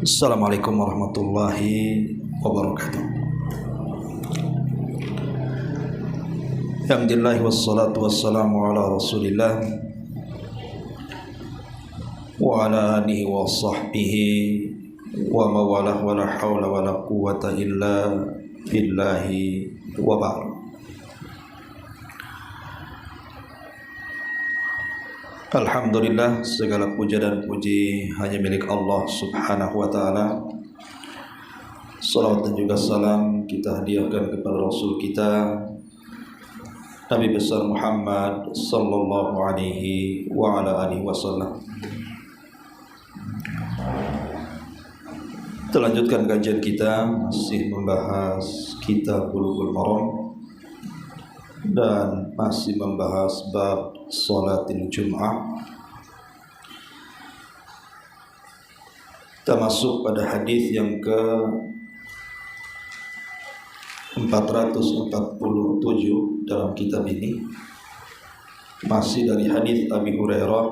Assalamualaikum warahmatullahi wabarakatuh. Alhamdulillah wassalatu wassalamu ala Rasulillah wa ala alihi wa sahbihi wa mawalah wa la hawla wa la quwwata illa billahi wa ba'd. Alhamdulillah, segala puja dan puji hanya milik Allah subhanahu wa ta'ala. Salawat dan juga salam kita hadiahkan kepada Rasul kita Nabi besar Muhammad sallallahu alaihi wa ala alihi wasallam. Kita lanjutkan kajian kita, masih membahas kitab Bulughul Maram dan masih membahas bab Salatil Jum'ah. Kita masuk pada hadis yang ke 447 dalam kitab ini, masih dari hadis Abi Hurairah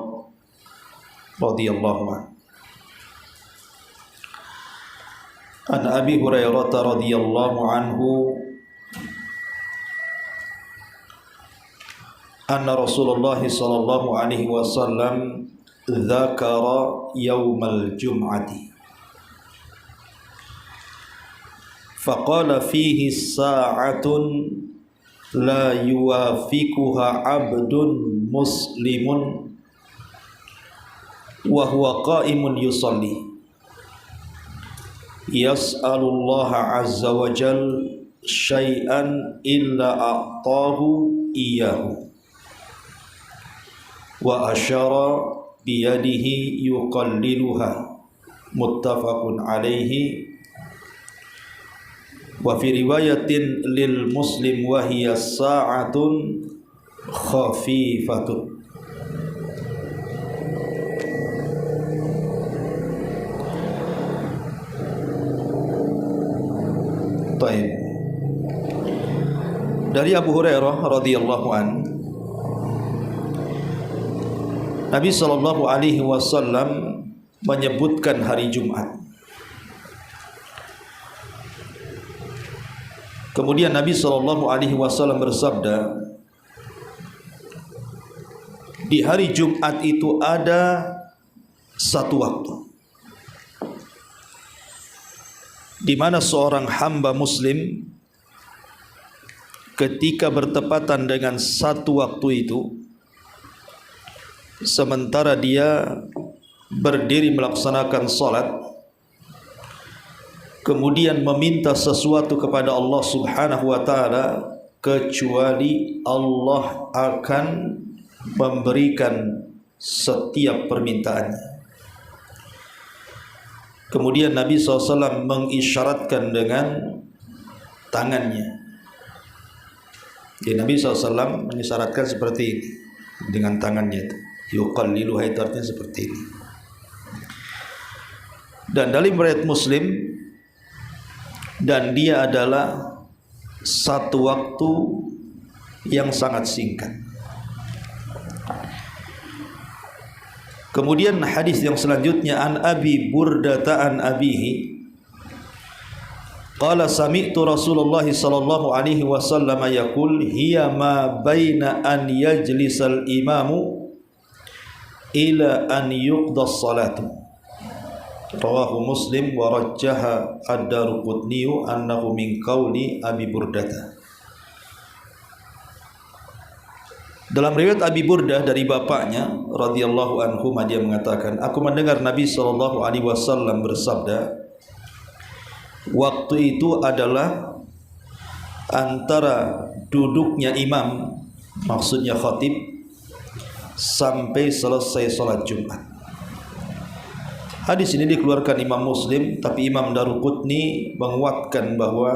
radhiyallahu anhu. An Abi Hurairah radhiyallahu anhu anna Rasulullah sallallahu alaihi wasallam dzakara yaumal jum'ati faqala fihi sa'atun la yuwafiquha 'abdun muslimun wa huwa qa'imun yusalli yas'alullaha 'azza wa jalla syai'an illa a'tahu iyyahu wa asyara biyadihi yuqalliluha muttafaqun alaihi wa fi riwayatin lil muslim wa hiya sa'atun khafifatun. Baik. Dari Abu Hurairah radhiyallahu anhu, Nabi sallallahu alaihi wasallam menyebutkan hari Jumat. Kemudian Nabi sallallahu alaihi wasallam bersabda, di hari Jumat itu ada satu waktu di mana seorang hamba muslim ketika bertepatan dengan satu waktu itu, sementara dia berdiri melaksanakan salat, kemudian meminta sesuatu kepada Allah subhanahu wa ta'ala, kecuali Allah akan memberikan setiap permintaannya. Kemudian Nabi SAW mengisyaratkan dengan tangannya. Jadi Nabi SAW mengisyaratkan seperti ini dengan tangannya itu. Yuqalliluha, itu artinya seperti ini. Dan dalam riwayat Muslim, dan dia adalah satu waktu yang sangat singkat. Kemudian hadis yang selanjutnya, an Abi Burdah an abihi qala sami'tu Rasulullah sallallahu alaihi wasallam yaqul hiya ma baina an yajlisal imamu ila an yuqda as-salatu. Rawahu Muslim wa rajjaha ad-Daruqutni annahu min qauli Abi Burdah. Dalam riwayat Abi Burdah dari bapaknya radhiyallahu anhu, dia mengatakan, aku mendengar Nabi sallallahu alaihi wasallam bersabda, waktu itu adalah antara duduknya imam, maksudnya khatib, sampai selesai salat Jumat. Hadis ini dikeluarkan Imam Muslim, tapi Imam Daruqutni menguatkan bahwa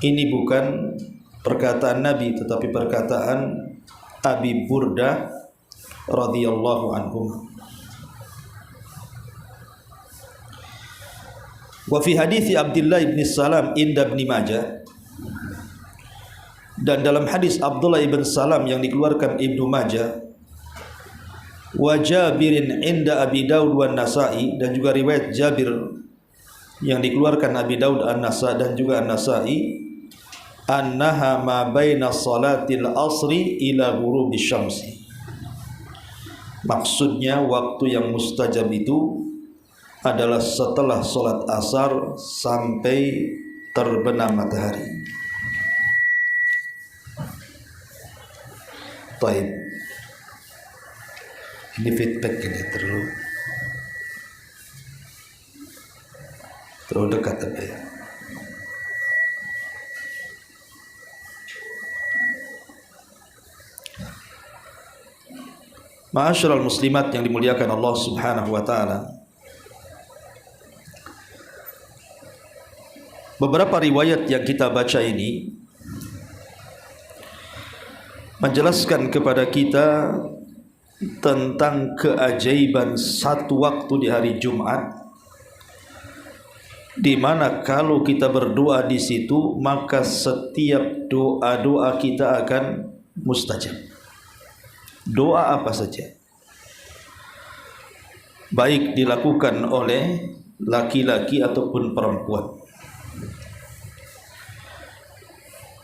ini bukan perkataan Nabi, tetapi perkataan Abi Burdah radhiyallahu anhu. Wa fi hadits Abdullah bin Salam inda Ibnu Majah, dan dalam hadis Abdullah bin Salam yang dikeluarkan Ibnu Majah, wa Jabirin inda Abi Daud wa Nasa'i, dan juga riwayat Jabir yang dikeluarkan Abi Daud, An-Nasa' dan juga An-Nasa'i, annaha ma baina salatil asri ila ghurubi syamsi. Maksudnya waktu yang mustajab itu adalah setelah solat asar sampai terbenam matahari. Baik, ini feedback ini terlalu dekat apa ya? Ma'asyiral muslimat yang dimuliakan Allah Subhanahu wa taala. Beberapa riwayat yang kita baca ini menjelaskan kepada kita tentang keajaiban satu waktu di hari Jumat, di mana kalau kita berdoa di situ maka setiap doa-doa kita akan mustajab. Doa apa saja, baik dilakukan oleh laki-laki ataupun perempuan.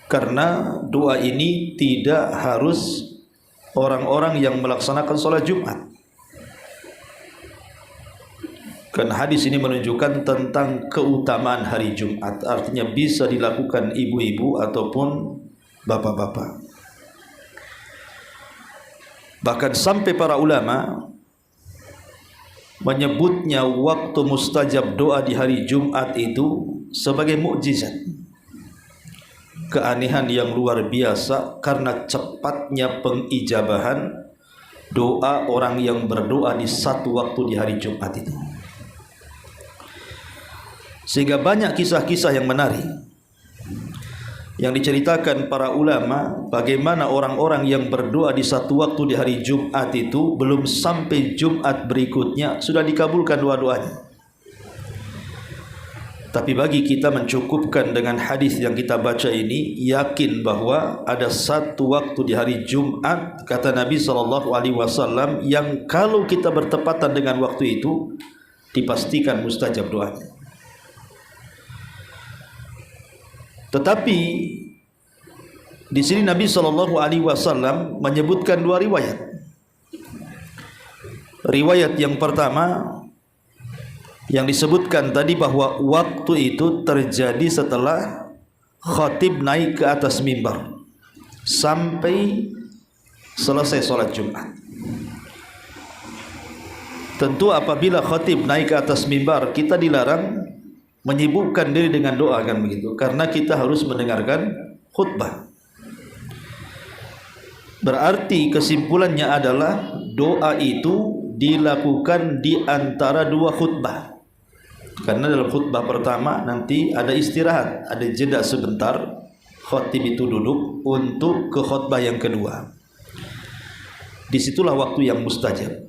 Karena doa ini tidak harus orang-orang yang melaksanakan sholat Jumat. Karena hadis ini menunjukkan tentang keutamaan hari Jumat, artinya bisa dilakukan ibu-ibu ataupun bapak-bapak. Bahkan sampai para ulama menyebutnya waktu mustajab doa di hari Jumat itu sebagai mukjizat, keanehan yang luar biasa karena cepatnya pengijabahan doa orang yang berdoa di satu waktu di hari Jumat itu. Sehingga banyak kisah-kisah yang menarik yang diceritakan para ulama, bagaimana orang-orang yang berdoa di satu waktu di hari Jumat itu belum sampai Jumat berikutnya sudah dikabulkan doa-doanya. Tapi bagi kita mencukupkan dengan hadis yang kita baca ini, yakin bahwa ada satu waktu di hari Jumat, kata Nabi SAW, yang kalau kita bertepatan dengan waktu itu dipastikan mustajab doanya. Tetapi di sini Nabi SAW menyebutkan dua riwayat. Riwayat yang pertama yang disebutkan tadi bahwa waktu itu terjadi setelah khatib naik ke atas mimbar sampai selesai sholat Jumat. Tentu apabila khatib naik ke atas mimbar, kita dilarang menyibukkan diri dengan doa, kan begitu, karena kita harus mendengarkan khutbah. Berarti kesimpulannya adalah doa itu dilakukan di antara dua khutbah. Karena dalam khutbah pertama nanti ada istirahat, ada jeda sebentar, khatib itu duduk untuk ke khutbah yang kedua. Disitulah waktu yang mustajab.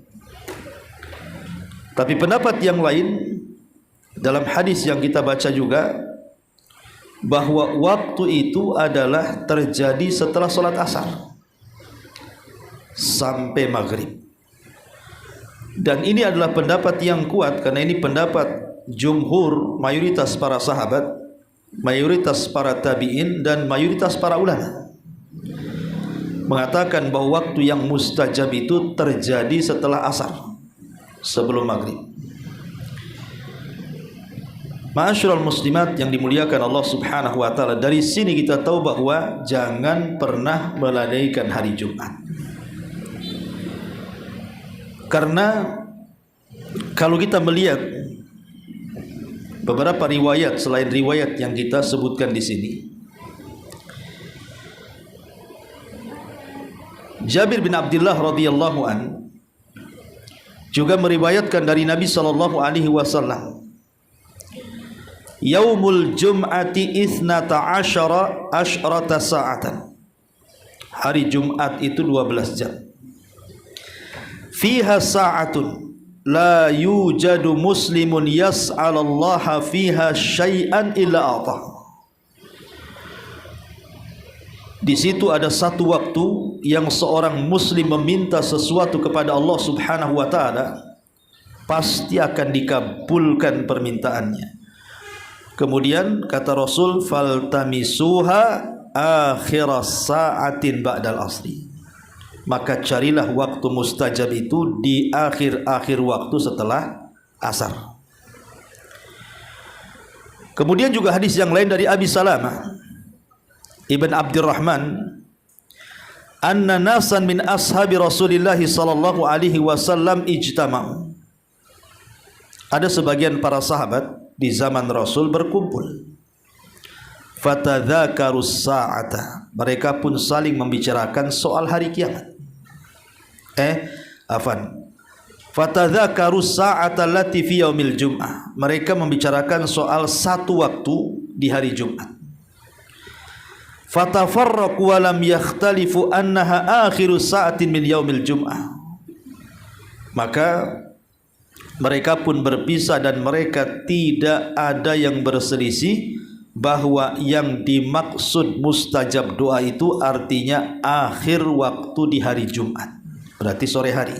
Tapi pendapat yang lain dalam hadis yang kita baca juga, bahwa waktu itu adalah terjadi setelah sholat asar sampai maghrib. Dan ini adalah pendapat yang kuat, karena ini pendapat jumhur, mayoritas para sahabat, mayoritas para tabi'in, dan mayoritas para ulama mengatakan bahwa waktu yang mustajab itu terjadi setelah asar, sebelum maghrib. Ma'asyiral muslimat yang dimuliakan Allah Subhanahu wa taala, dari sini kita tahu bahwa jangan pernah melalaikan hari Jumat. Karena kalau kita melihat beberapa riwayat selain riwayat yang kita sebutkan di sini, Jabir bin Abdullah radhiyallahu an juga meriwayatkan dari Nabi sallallahu alaihi wasallam, Yaumul Jum'ati isnata asyrata sa'atan. Hari Jumat itu 12 jam. Fiha sa'atun la yujadu muslimun yas'alallaha fiha syai'an illa a'tah. Di situ ada satu waktu yang seorang muslim meminta sesuatu kepada Allah Subhanahu wa taala, pasti akan dikabulkan permintaannya. Kemudian kata Rasul, faltamisuha akhiras sa'atin ba'dal asri. Maka carilah waktu mustajab itu di akhir-akhir waktu setelah asar. Kemudian juga hadis yang lain dari Abi Salamah Ibn Abdurrahman, anna nasan min ashabi Rasulillah sallallahu alaihi wasallam ijtama'u. Ada sebagian para sahabat di zaman Rasul berkumpul. Fatadzakarus sa'ata. Mereka pun saling membicarakan soal hari kiamat. Fatadzakarus sa'ata allati fi yaumil jum'ah. Mereka membicarakan soal satu waktu di hari Jumat. Fatafarraqu wa lam yakhtalifu annaha akhiru sa'atin min yaumil jum'ah. Maka mereka pun berpisah dan mereka tidak ada yang berselisih bahwa yang dimaksud mustajab doa itu artinya akhir waktu di hari Jumat, berarti sore hari.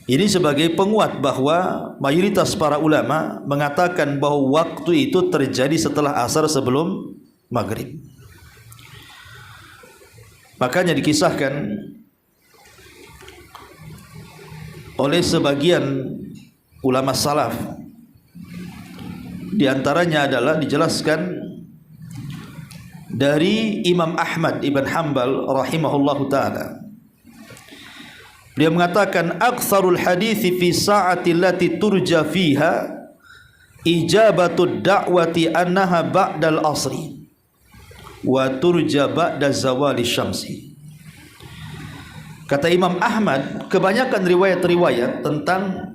Ini sebagai penguat bahwa mayoritas para ulama mengatakan bahwa waktu itu terjadi setelah asar sebelum maghrib. Makanya dikisahkan oleh sebagian ulama salaf, di antaranya adalah dijelaskan dari Imam Ahmad ibn Hanbal rahimahullahu ta'ala. Dia mengatakan aktsarul hadithi fi sa'ati allati turja fiha ijabatud da'wati annaha ba'dal asri wa turja ba'da zawali syamsi. Kata Imam Ahmad, kebanyakan riwayat-riwayat tentang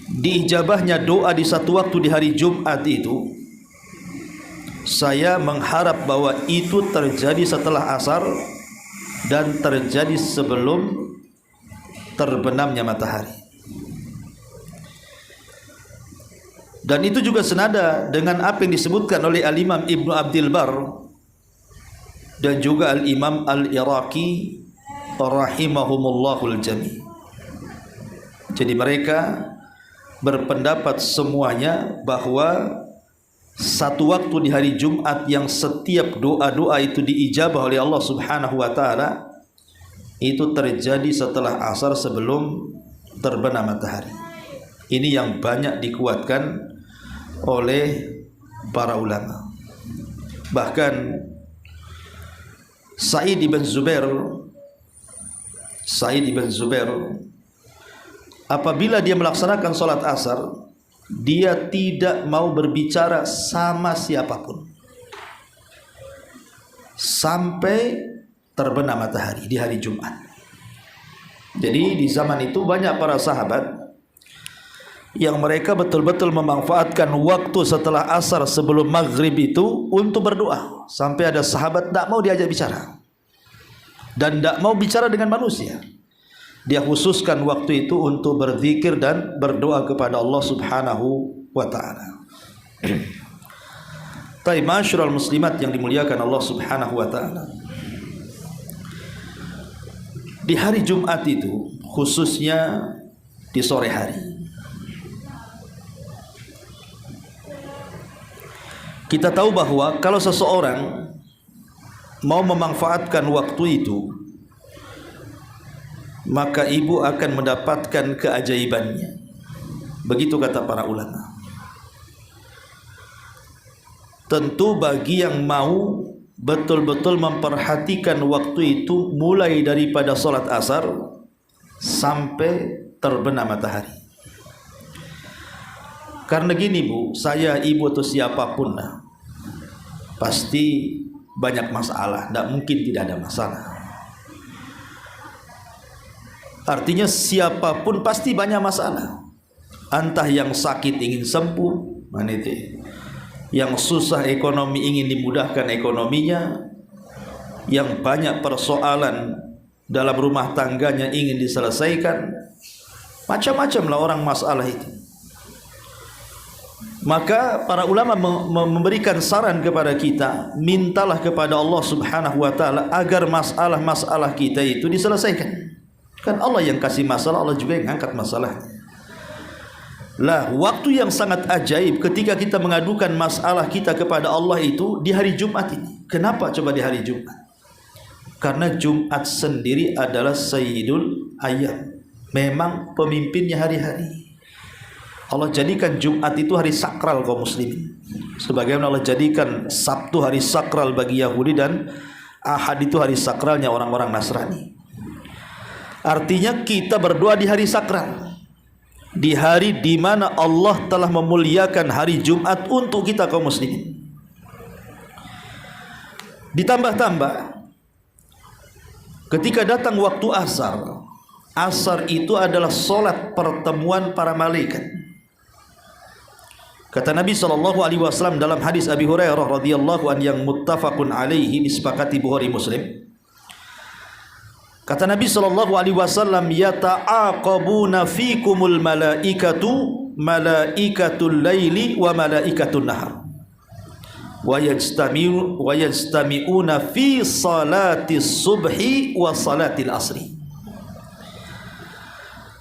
diijabahnya doa di satu waktu di hari Jumat itu, saya mengharap bahwa itu terjadi setelah asar dan terjadi sebelum terbenamnya matahari. Dan itu juga senada dengan apa yang disebutkan oleh Al-Imam Ibnu Abdil Bar dan juga Al-Imam Al-Iraqi rahimahumullahul jami'. Jadi mereka berpendapat semuanya bahwa satu waktu di hari Jumat yang setiap doa-doa itu diijabah oleh Allah Subhanahu wa taala itu terjadi setelah asar sebelum terbenam matahari. Ini yang banyak dikuatkan oleh para ulama. Bahkan Sa'id ibn Zubair apabila dia melaksanakan sholat asar, dia tidak mau berbicara sama siapapun sampai terbenam matahari di hari Jumat. Jadi di zaman itu banyak para sahabat yang mereka betul-betul memanfaatkan waktu setelah asar sebelum maghrib itu untuk berdoa. Sampai ada sahabat tidak mau diajak bicara dan tidak mau bicara dengan manusia. Dia khususkan waktu itu untuk berzikir dan berdoa kepada Allah Subhanahu wa ta'ala. Tapi masyarul muslimat yang dimuliakan Allah Subhanahu wa ta'ala, di hari Jumat itu, khususnya di sore hari, kita tahu bahwa kalau seseorang mau memanfaatkan waktu itu, maka ibu akan mendapatkan keajaibannya. Begitu kata para ulama. Tentu bagi yang mau betul-betul memperhatikan waktu itu mulai daripada solat asar sampai terbenam matahari. Karena gini Bu, saya, ibu atau siapapun lah, pasti banyak masalah. Tidak mungkin tidak ada masalah. Artinya siapapun pasti banyak masalah. Entah yang sakit ingin sembuh, yang susah ekonomi ingin dimudahkan ekonominya, yang banyak persoalan dalam rumah tangganya ingin diselesaikan. Macam-macam lah orang masalah itu. Maka para ulama memberikan saran kepada kita, mintalah kepada Allah Subhanahu wa taala agar masalah-masalah kita itu diselesaikan. Kan Allah yang kasih masalah, Allah juga yang angkat masalah. Lah, waktu yang sangat ajaib ketika kita mengadukan masalah kita kepada Allah itu di hari Jumat ini. Kenapa coba di hari Jumat? Karena Jumat sendiri adalah Sayyidul Ayyam. Memang pemimpinnya hari-hari. Allah jadikan Jumat itu hari sakral kaum muslimin. Sebagaimana Allah jadikan Sabtu hari sakral bagi Yahudi dan Ahad itu hari sakralnya orang-orang Nasrani. Artinya kita berdoa di hari sakral, di hari di mana Allah telah memuliakan hari Jumat untuk kita kaum muslimin. Ditambah-tambah, ketika datang waktu asar, asar itu adalah solat pertemuan para malaikat. Kata Nabi SAW dalam hadis Abi Hurairah radhiyallahu an yang muttafaqun alaihi, disepakati Bukhari Muslim. Kata Nabi SAW, yata'aqabuna fikumul malaikatul laili wa malaikatul nahar wa yajtami'una fi salati subhi wa salatil asri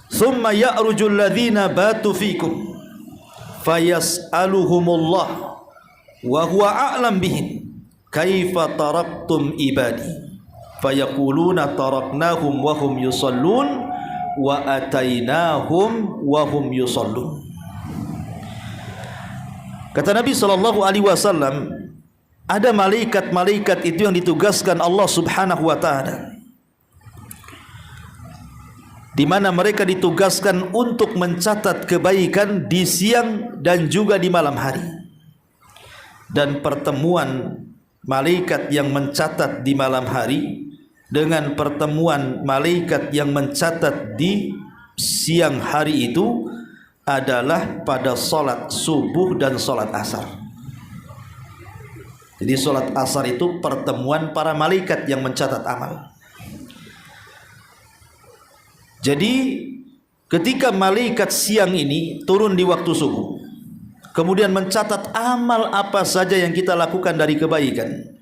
thumma ya'rujul ladhina batu fikum fayas'aluhumullah wa huwa a'lam bihim kaifa taraktum ibadi fayaquluna taraknahum wa hum yusallun wa atainahum wa hum yusallun. Kata Nabi SAW, ada malaikat-malaikat itu yang ditugaskan Allah Subhanahu wa taala, di mana mereka ditugaskan untuk mencatat kebaikan di siang dan juga di malam hari. Dan pertemuan malaikat yang mencatat di malam hari dengan pertemuan malaikat yang mencatat di siang hari itu adalah pada solat subuh dan solat asar. Jadi solat asar itu pertemuan para malaikat yang mencatat amal. Jadi ketika malaikat siang ini turun di waktu subuh, kemudian mencatat amal apa saja yang kita lakukan dari kebaikan,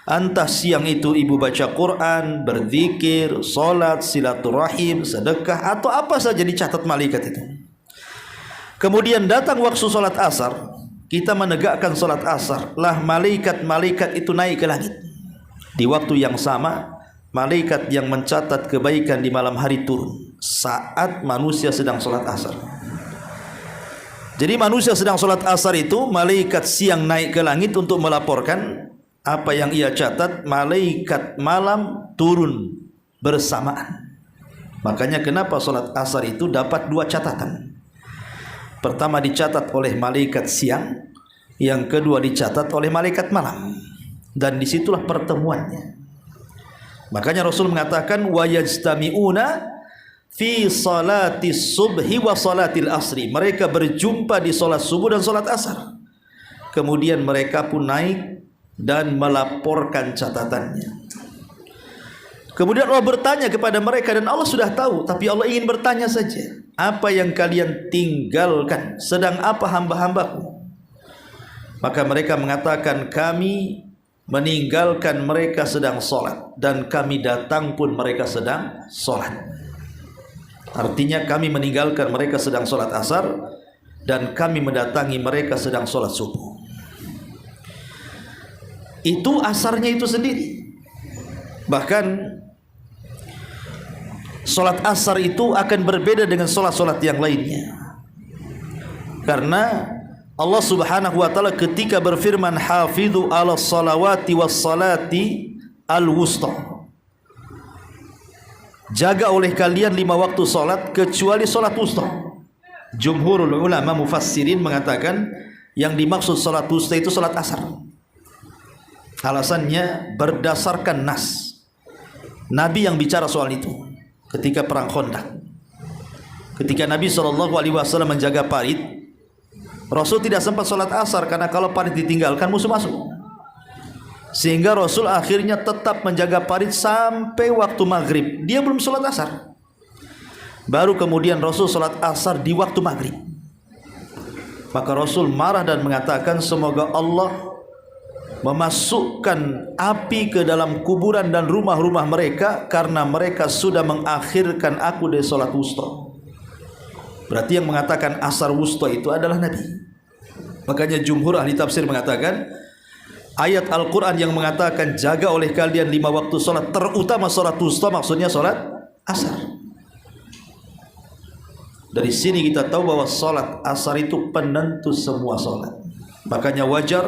entah siang itu ibu baca Quran, berzikir, solat, silaturahim, sedekah, atau apa saja dicatat malaikat itu. Kemudian datang waktu solat asar, kita menegakkan solat asar, lah malaikat-malaikat itu naik ke langit. Di waktu yang sama, malaikat yang mencatat kebaikan di malam hari turun saat manusia sedang solat asar. Jadi manusia sedang solat asar itu, malaikat siang naik ke langit untuk melaporkan apa yang ia catat, malaikat malam turun bersamaan. Makanya kenapa solat asar itu dapat dua catatan. Pertama dicatat oleh malaikat siang, yang kedua dicatat oleh malaikat malam. Dan disitulah pertemuannya. Makanya Rasul mengatakan wa yajtami'una fi salati subhi wa salatil asri. Mereka berjumpa di salat subuh dan salat asar. Kemudian mereka pun naik dan melaporkan catatannya. Kemudian Allah bertanya kepada mereka, dan Allah sudah tahu, tapi Allah ingin bertanya saja, apa yang kalian tinggalkan, sedang apa hamba-hambaku? Maka mereka mengatakan, kami meninggalkan mereka sedang solat, dan kami datang pun mereka sedang solat. Artinya kami meninggalkan mereka sedang solat asar, dan kami mendatangi mereka sedang solat subuh. Itu asarnya itu sendiri. Bahkan solat asar itu akan berbeda dengan solat-solat yang lainnya, karena Allah Subhanahu wa taala ketika berfirman hafidhu ala salawati was salati al wusta, jaga oleh kalian 5 waktu salat kecuali salat wusta. Jumhurul ulama mufassirin mengatakan yang dimaksud salat wusta itu salat asar. Alasannya berdasarkan nas. Nabi yang bicara soal itu ketika perang Khandaq. Ketika Nabi SAW menjaga parit, Rasul tidak sempat sholat asar karena kalau parit ditinggalkan musuh masuk. Sehingga Rasul akhirnya tetap menjaga parit sampai waktu maghrib. Dia belum sholat asar. Baru kemudian Rasul sholat asar di waktu maghrib. Maka Rasul marah dan mengatakan, semoga Allah memasukkan api ke dalam kuburan dan rumah-rumah mereka karena mereka sudah mengakhirkan aku dari salat wusta. Berarti yang mengatakan asar wusta itu adalah Nabi. Makanya jumhur ahli tafsir mengatakan ayat Al-Quran yang mengatakan jaga oleh kalian 5 waktu salat, terutama salat wusta, maksudnya salat asar. Dari sini kita tahu bahwa salat asar itu penentu semua salat. Makanya wajar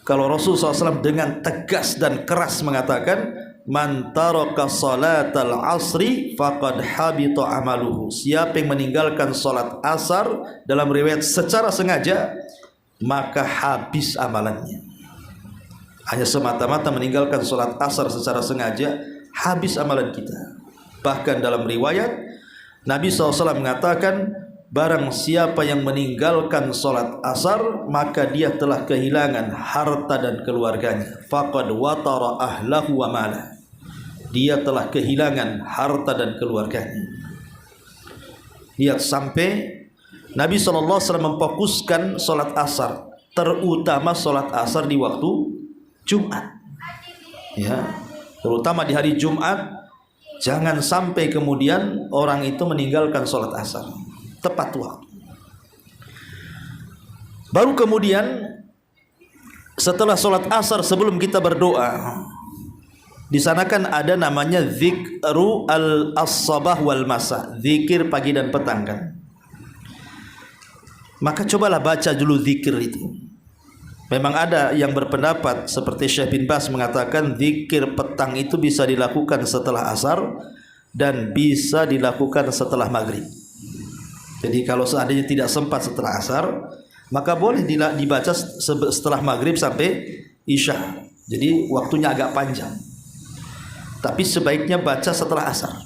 kalau Rasulullah SAW dengan tegas dan keras mengatakan, man taraka salatal asri faqad habita amaluhu. Siapa yang meninggalkan salat asar, dalam riwayat secara sengaja, maka habis amalannya. Hanya semata-mata meninggalkan salat asar secara sengaja, habis amalan kita. Bahkan dalam riwayat Nabi SAW mengatakan, barang siapa yang meninggalkan salat asar, maka dia telah kehilangan harta dan keluarganya. Faqad watara ahlahu wa malah. Dia telah kehilangan harta dan keluarganya. Lihat, sampai Nabi SAW memfokuskan salat asar, terutama salat asar di waktu Jumat. Ya, terutama di hari Jumat. Jangan sampai kemudian orang itu meninggalkan sholat asar tepat waktu. Baru kemudian setelah sholat asar, sebelum kita berdoa, di sana kan ada namanya zikru al-sabah wal masa, zikir pagi dan petang kan. Maka cobalah baca dulu zikir itu. Memang ada yang berpendapat seperti Syekh bin Baz mengatakan zikir petang itu bisa dilakukan setelah asar dan bisa dilakukan setelah maghrib. Jadi kalau seandainya tidak sempat setelah asar, maka boleh dibaca setelah maghrib sampai isya. Jadi waktunya agak panjang. Tapi sebaiknya baca setelah asar,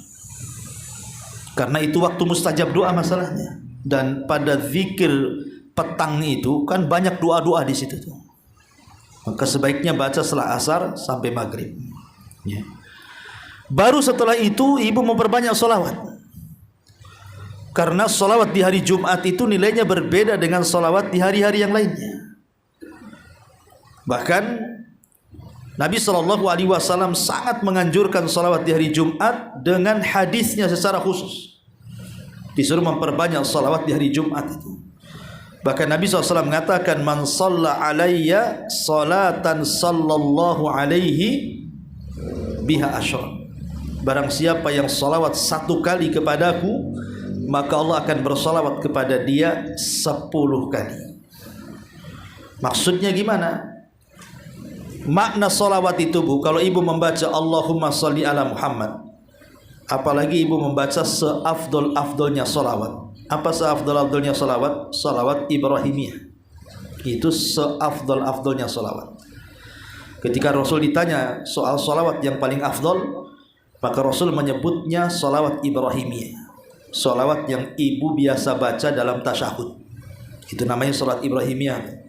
karena itu waktu mustajab doa masalahnya. Dan pada zikir petang itu kan banyak doa-doa di situ tuh. Maka sebaiknya baca setelah asar sampai maghrib. Ya. Baru setelah itu ibu memperbanyak sholawat. Karena sholawat di hari Jumat itu nilainya berbeda dengan sholawat di hari-hari yang lainnya. Bahkan Nabi SAW sangat menganjurkan sholawat di hari Jumat dengan hadisnya secara khusus. Disuruh memperbanyak sholawat di hari Jumat itu. Bahkan Nabi SAW mengatakan, man shalla alayya salatan sallallahu alaihi biha asyra. Barang siapa yang salawat 1 kali kepadaku, maka Allah akan bersalawat kepada dia 10 kali. Maksudnya gimana? Makna salawat itu, Bu, kalau ibu membaca Allahumma sholli ala Muhammad, apalagi ibu membaca seafdol-afdolnya salawat. Apa seafdol-afdolnya salawat? Salawat Ibrahimiyah. Itu seafdol-afdolnya salawat. Ketika Rasul ditanya soal salawat yang paling afdol, maka Rasul menyebutnya salawat Ibrahimiyah. Salawat yang ibu biasa baca dalam tasyahud. Itu namanya salawat Ibrahimiyah.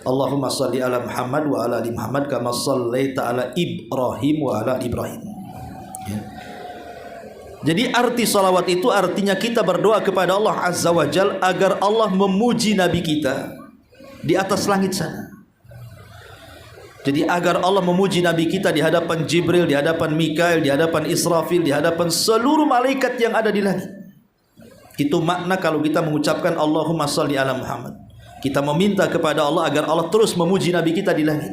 Allahumma sholli ala Muhammad wa ala ali Muhammad kama shallaita ala Ibrahim wa ala Ibrahim. Ya. Jadi arti salawat itu artinya kita berdoa kepada Allah Azza wa Jal agar Allah memuji Nabi kita di atas langit sana. Jadi agar Allah memuji Nabi kita di hadapan Jibril, di hadapan Mikail, di hadapan Israfil, di hadapan seluruh malaikat yang ada di langit. Itu makna kalau kita mengucapkan Allahumma sholli ala Muhammad. Kita meminta kepada Allah agar Allah terus memuji Nabi kita di langit.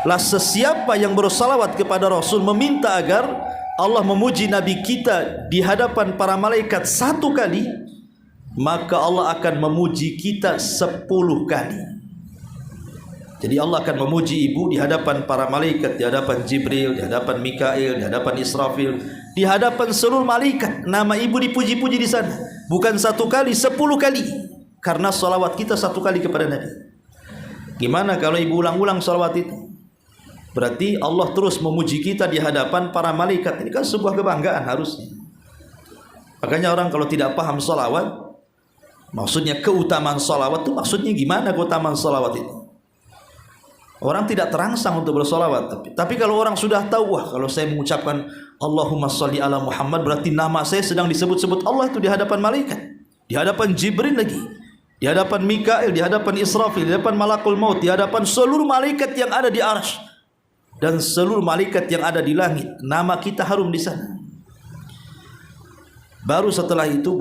Lah sesiapa yang bersalawat kepada Rasul meminta agar Allah memuji Nabi kita di hadapan para malaikat 1 kali, maka Allah akan memuji kita 10 kali. Jadi Allah akan memuji ibu di hadapan para malaikat, di hadapan Jibril, di hadapan Mikail, di hadapan Israfil, di hadapan seluruh malaikat. Nama ibu dipuji-puji di sana. Bukan 1 kali, 10 kali. Karena salawat kita 1 kali kepada Nabi. Gimana kalau ibu ulang-ulang salawat itu? Berarti Allah terus memuji kita di hadapan para malaikat. Ini kan sebuah kebanggaan harusnya. Makanya orang kalau tidak paham salawat, maksudnya keutamaan salawat itu maksudnya gimana keutamaan salawat itu? Orang tidak terangsang untuk bersalawat. Tapi kalau orang sudah tahu, wah kalau saya mengucapkan Allahumma sholli ala Muhammad, berarti nama saya sedang disebut-sebut Allah itu di hadapan malaikat, di hadapan Jibril lagi, di hadapan Mikail, di hadapan Israfil, di hadapan Malakul Maut, di hadapan seluruh malaikat yang ada di arsy dan seluruh malaikat yang ada di langit. Nama kita harum di sana. Baru setelah itu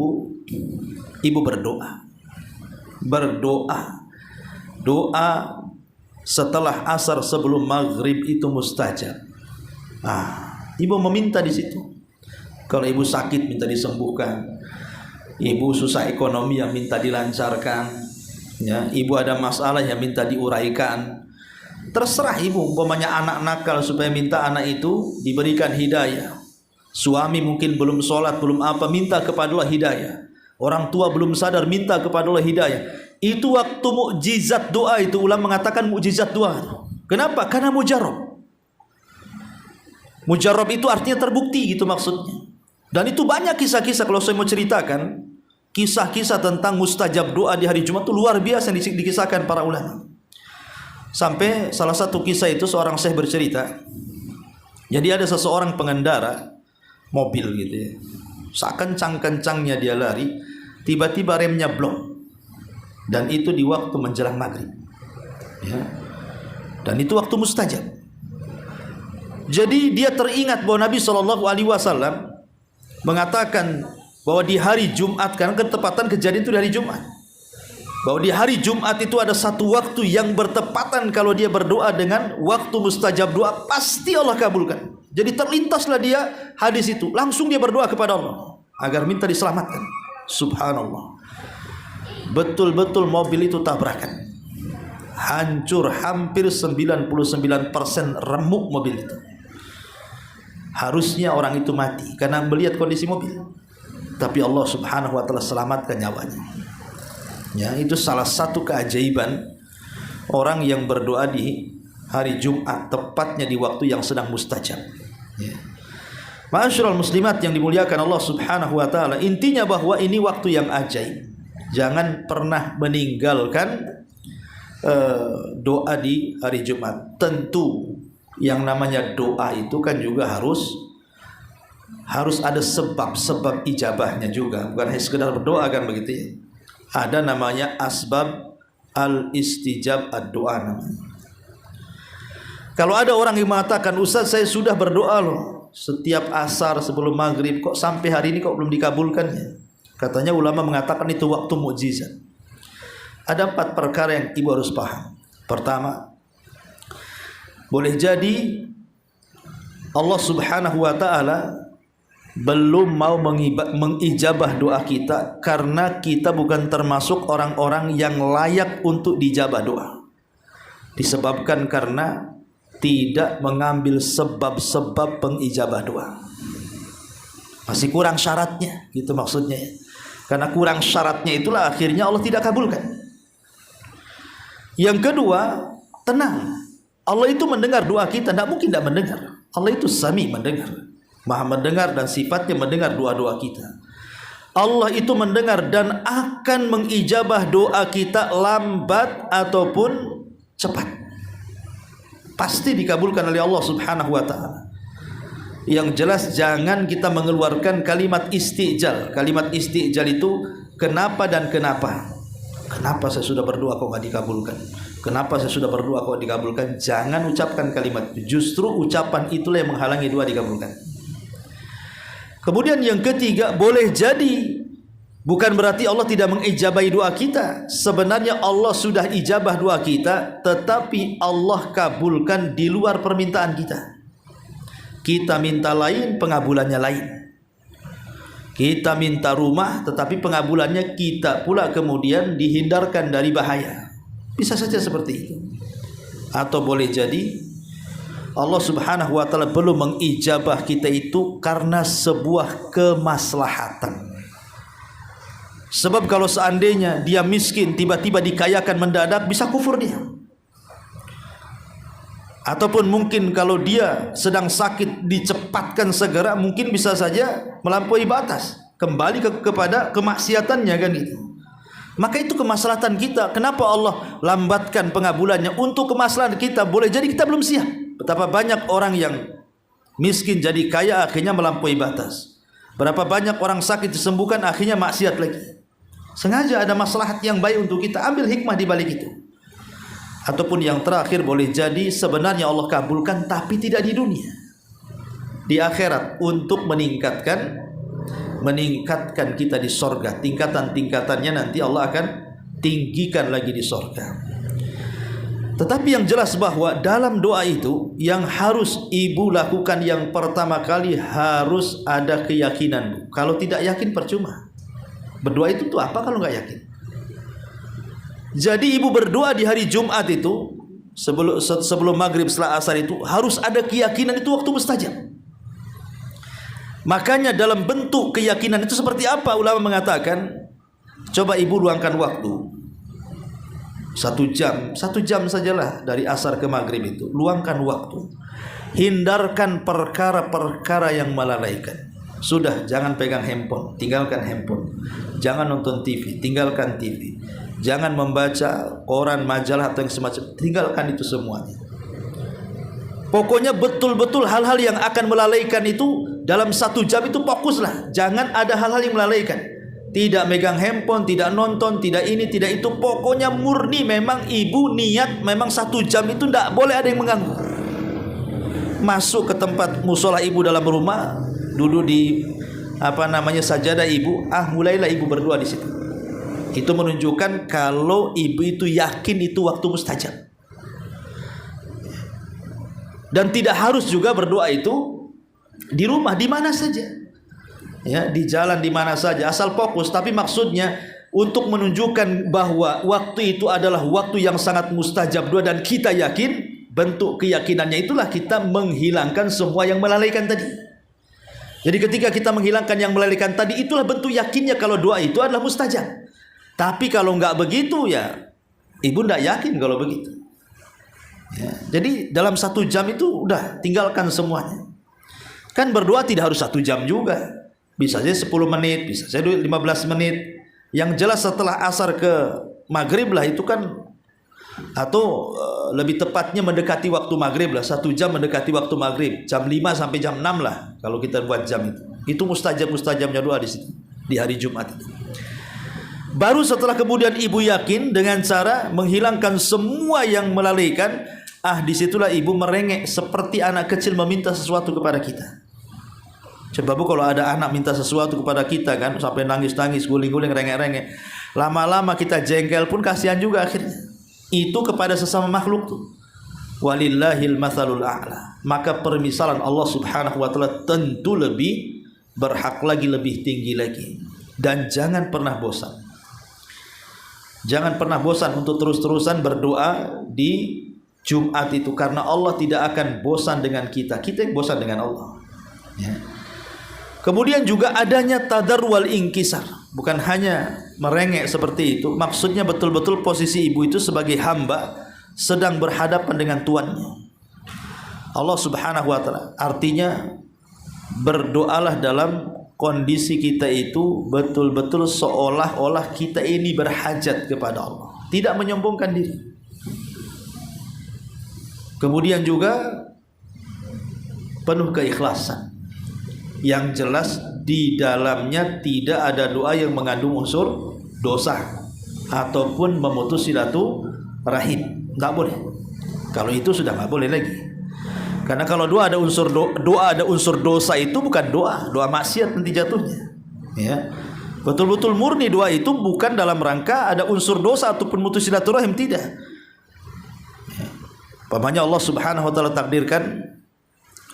ibu berdoa. Doa setelah asar sebelum maghrib itu mustajab. Ibu meminta di situ. Kalau ibu sakit minta disembuhkan, ibu susah ekonomi yang minta dilancarkan, ya, ibu ada masalah yang minta diuraikan. Terserah ibu, umpamanya anak nakal supaya minta anak itu diberikan hidayah. Suami mungkin belum sholat, belum apa, minta kepada Allah hidayah. Orang tua belum sadar, minta kepada Allah hidayah. Itu waktu mukjizat doa itu. Ulama mengatakan mukjizat doa. Kenapa? Karena mujarab. Mujarab itu artinya terbukti gitu maksudnya. Dan itu banyak kisah-kisah. Kalau saya mau ceritakan kisah-kisah tentang mustajab doa di hari Jumat itu luar biasa yang dikisahkan para ulama. Sampai salah satu kisah itu seorang syekh bercerita. Jadi ada seseorang pengendara mobil gitu ya. Sekencang-kencangnya dia lari, tiba-tiba remnya blong. Dan itu di waktu menjelang maghrib, ya. Dan itu waktu mustajab. Jadi dia teringat bahwa Nabi SAW mengatakan bahwa di hari Jumat, karena ketepatan kejadian itu di hari Jumat, bahwa di hari Jumat itu ada satu waktu yang bertepatan. Kalau dia berdoa dengan waktu mustajab doa, pasti Allah kabulkan. Jadi terlintaslah dia hadis itu, langsung dia berdoa kepada Allah agar minta diselamatkan. Subhanallah, betul-betul mobil itu tabrakan, hancur, hampir 99% remuk mobil itu. Harusnya orang itu mati karena melihat kondisi mobil, tapi Allah Subhanahu wa taala selamatkan nyawanya. Ya, itu salah satu keajaiban orang yang berdoa di hari Jumat, tepatnya di waktu yang sedang mustajab. Ya. Ma'asyiral muslimat yang dimuliakan Allah Subhanahu wa taala, intinya bahwa ini waktu yang ajaib. Jangan pernah meninggalkan doa di hari Jumat. Tentu yang namanya doa itu kan juga harus ada sebab-sebab ijabahnya juga, bukan hanya sekedar berdoa kan begitu ya. Ada namanya asbab al-istijab ad-doa namanya. Kalau ada orang yang mengatakan, Ustaz saya sudah berdoa loh setiap asar sebelum maghrib, kok sampai hari ini kok belum dikabulkannya? Katanya ulama mengatakan itu waktu mukjizat. Ada 4 perkara yang ibu harus paham. Pertama, boleh jadi Allah Subhanahu wa taala belum mau mengijabah doa kita karena kita bukan termasuk orang-orang yang layak untuk dijabah doa. Disebabkan karena tidak mengambil sebab-sebab pengijabah doa. Masih kurang syaratnya, gitu maksudnya ya. Karena kurang syaratnya itulah akhirnya Allah tidak kabulkan. Yang kedua, tenang. Allah itu mendengar doa kita, tidak mungkin tidak mendengar. Allah itu sami, mendengar, maha mendengar, dan sifatnya mendengar doa-doa kita. Allah itu mendengar dan akan mengijabah doa kita lambat ataupun cepat. Pasti dikabulkan oleh Allah Subhanahu wa taala. Yang jelas jangan kita mengeluarkan kalimat istijal. Kalimat istijal itu kenapa dan kenapa. Kenapa saya sudah berdoa kok tidak dikabulkan? Kenapa saya sudah berdoa kok dikabulkan? Jangan ucapkan kalimat itu. Justru ucapan itulah yang menghalangi doa dikabulkan. Kemudian yang ketiga, boleh jadi bukan berarti Allah tidak mengijabahi doa kita. Sebenarnya Allah sudah ijabah doa kita, tetapi Allah kabulkan di luar permintaan kita. Kita minta lain, pengabulannya lain. Kita minta rumah, tetapi pengabulannya kita pula kemudian dihindarkan dari bahaya. Bisa saja seperti itu. Atau boleh jadi Allah Subhanahu wa taala belum mengijabah kita itu karena sebuah kemaslahatan. Sebab kalau seandainya dia miskin tiba-tiba dikayakan mendadak, bisa kufur dia. Ataupun mungkin kalau dia sedang sakit dicepatkan segera, mungkin bisa saja melampaui batas, kembali kepada kemaksiatannya kan gitu. Maka itu kemaslahatan kita. Kenapa Allah lambatkan pengabulannya? Untuk kemaslahatan kita. Boleh jadi kita belum siap. Betapa banyak orang yang miskin jadi kaya akhirnya melampaui batas. Berapa banyak orang sakit disembuhkan akhirnya maksiat lagi. Sengaja ada maslahat yang baik untuk kita, ambil hikmah di balik itu. Ataupun yang terakhir, boleh jadi sebenarnya Allah kabulkan tapi tidak di dunia, di akhirat, untuk meningkatkan kita di sorga. Tingkatan-tingkatannya nanti Allah akan tinggikan lagi di sorga. Tetapi yang jelas bahwa dalam doa itu yang harus ibu lakukan yang pertama kali, harus ada keyakinan. Kalau tidak yakin percuma. Berdoa itu tuh apa kalau nggak yakin? Jadi ibu berdoa di hari Jumat itu sebelum maghrib, setelah asar itu harus ada keyakinan itu waktu mustajab. Makanya dalam bentuk keyakinan itu seperti apa? Ulama mengatakan, coba ibu luangkan waktu 1 jam sajalah dari asar ke maghrib itu. Luangkan waktu. Hindarkan perkara-perkara yang melalaikan. Sudah, jangan pegang handphone, tinggalkan handphone. Jangan nonton TV, tinggalkan TV. Jangan membaca koran, majalah atau yang semacam, tinggalkan itu semuanya. Pokoknya betul-betul hal-hal yang akan melalaikan itu dalam 1 jam itu fokuslah. Jangan ada hal-hal yang melalaikan. Tidak megang handphone, tidak nonton, tidak ini, tidak itu. Pokoknya murni memang ibu niat memang 1 jam itu tidak boleh ada yang mengganggu. Masuk ke tempat musola ibu dalam rumah, duduk di sajadah ibu, mulailah ibu berdoa di situ. Itu menunjukkan kalau ibu itu yakin itu waktu mustajab. Dan tidak harus juga berdoa itu di rumah, di mana saja. Ya, di jalan, di mana saja, asal fokus. Tapi maksudnya untuk menunjukkan bahwa waktu itu adalah waktu yang sangat mustajab doa dan kita yakin, bentuk keyakinannya itulah kita menghilangkan semua yang melalaikan tadi. Jadi ketika kita menghilangkan yang melalaikan tadi, itulah bentuk yakinnya kalau doa itu adalah mustajab. Tapi kalau enggak begitu, ya ibu enggak yakin kalau begitu. Ya, jadi dalam 1 jam itu udah tinggalkan semuanya. Kan berdoa tidak harus 1 jam juga. Bisa saja 10 menit, bisa saja 15 menit. Yang jelas setelah asar ke maghrib lah itu kan, atau lebih tepatnya mendekati waktu maghrib lah, 1 jam mendekati waktu maghrib, jam 5 sampai jam 6 lah kalau kita buat jam itu. Itu mustajabnya doa di situ, di hari Jumat itu. Baru setelah kemudian ibu yakin dengan cara menghilangkan semua yang melalaikan, disitulah ibu merengek seperti anak kecil meminta sesuatu kepada kita. Coba bu, kalau ada anak minta sesuatu kepada kita kan, sampai nangis-nangis, guling-guling, rengek-rengek, lama-lama kita jengkel pun kasihan juga akhirnya. Itu kepada sesama makhluk tuh. Walillahil matsalul a'la. Maka permisalan Allah Subhanahu wa taala tentu lebih berhak lagi, lebih tinggi lagi. Dan jangan pernah bosan. Jangan pernah bosan untuk terus-terusan berdoa di Jumat itu, karena Allah tidak akan bosan dengan kita. Kita yang bosan dengan Allah. Ya. Kemudian juga adanya tadar wal inkisar. Bukan hanya merengek seperti itu. Maksudnya betul-betul posisi ibu itu sebagai hamba sedang berhadapan dengan tuannya, Allah Subhanahu wa taala. Artinya berdoalah dalam kondisi kita itu betul-betul seolah-olah kita ini berhajat kepada Allah, tidak menyombongkan diri. Kemudian juga penuh keikhlasan. Yang jelas di dalamnya tidak ada doa yang mengandung unsur dosa ataupun memutus silaturahim. Tidak boleh. Kalau itu sudah tidak boleh lagi. Karena kalau doa ada unsur dosa, itu bukan doa maksiat nanti jatuhnya. Ya. Betul-betul murni doa itu bukan dalam rangka ada unsur dosa ataupun mutus silaturahim, tidak. Ya. Pamannya Allah Subhanahu wa taala takdirkan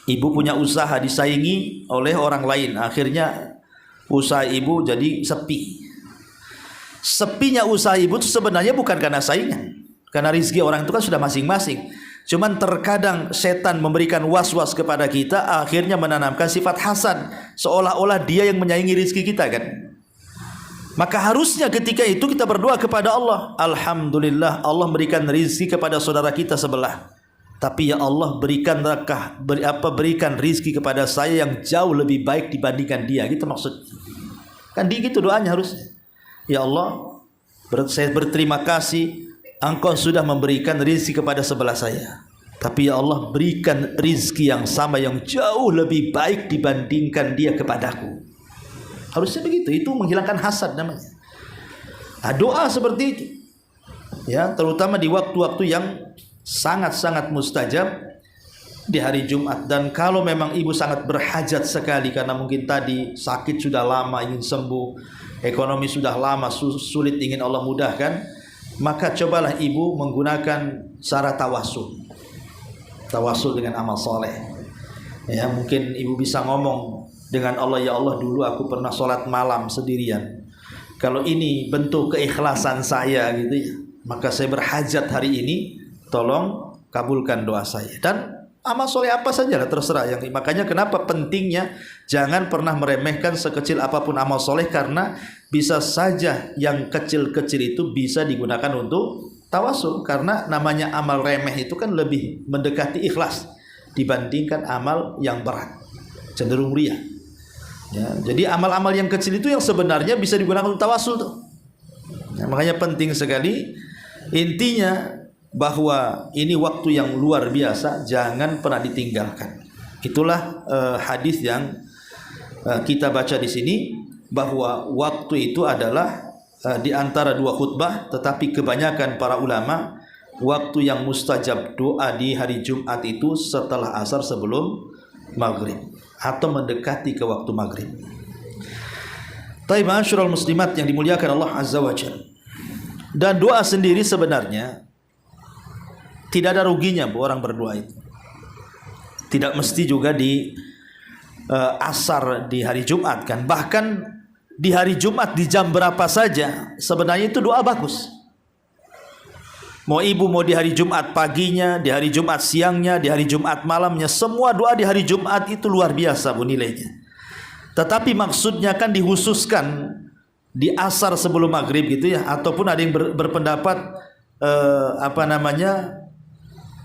ibu punya usaha disaingi oleh orang lain, akhirnya usaha ibu jadi sepi. Sepinya usaha ibu itu sebenarnya bukan karena saingan, karena rezeki orang itu kan sudah masing-masing. Cuman terkadang setan memberikan was-was kepada kita, akhirnya menanamkan sifat hasan, seolah-olah dia yang menyaingi rezeki kita kan. Maka harusnya ketika itu kita berdoa kepada Allah, alhamdulillah Allah berikan rezeki kepada saudara kita sebelah, tapi ya Allah berikan rizki kepada saya yang jauh lebih baik dibandingkan dia. Gitu maksud. Kan gitu doanya harusnya. Ya Allah, saya berterima kasih Engkau sudah memberikan rizki kepada sebelah saya, tapi ya Allah berikan rizki yang sama yang jauh lebih baik dibandingkan dia kepadaku. Harusnya begitu. Itu menghilangkan hasad namanya. Doa seperti itu, ya, terutama di waktu-waktu yang sangat-sangat mustajab di hari Jumat. Dan kalau memang ibu sangat berhajat sekali karena mungkin tadi sakit sudah lama ingin sembuh, ekonomi sudah lama sulit ingin Allah mudahkan, maka cobalah ibu menggunakan cara tawasul dengan amal soleh. Ya, mungkin ibu bisa ngomong dengan Allah, ya Allah, dulu aku pernah sholat malam sendirian. Kalau ini bentuk keikhlasan saya gitu ya, maka saya berhajat hari ini, tolong kabulkan doa saya. Dan amal soleh apa saja lah, terserah. Makanya kenapa pentingnya jangan pernah meremehkan sekecil apapun amal soleh, karena bisa saja yang kecil-kecil itu bisa digunakan untuk tawasul. Karena namanya amal remeh itu kan lebih mendekati ikhlas dibandingkan amal yang berat, cenderung riya. Ya, jadi amal-amal yang kecil itu yang sebenarnya bisa digunakan untuk tawasul tuh. Ya, makanya penting sekali. Intinya bahwa ini waktu yang luar biasa, jangan pernah ditinggalkan. Itulah hadis yang kita baca di sini, bahwa waktu itu adalah di antara dua khutbah, tetapi kebanyakan para ulama waktu yang mustajab doa di hari Jumat itu setelah asar sebelum maghrib atau mendekati ke waktu maghrib. Taib ma'asyiral muslimat yang dimuliakan Allah Azza wa Jalla. Dan doa sendiri sebenarnya tidak ada ruginya orang berdoa itu. Tidak mesti juga di asar di hari Jumat kan. Bahkan di hari Jumat di jam berapa saja sebenarnya itu doa bagus. Mau ibu mau di hari Jumat paginya, di hari Jumat siangnya, di hari Jumat malamnya, semua doa di hari Jumat itu luar biasa bu nilainya. Tetapi maksudnya kan dihususkan di asar sebelum maghrib gitu ya, ataupun ada yang berpendapat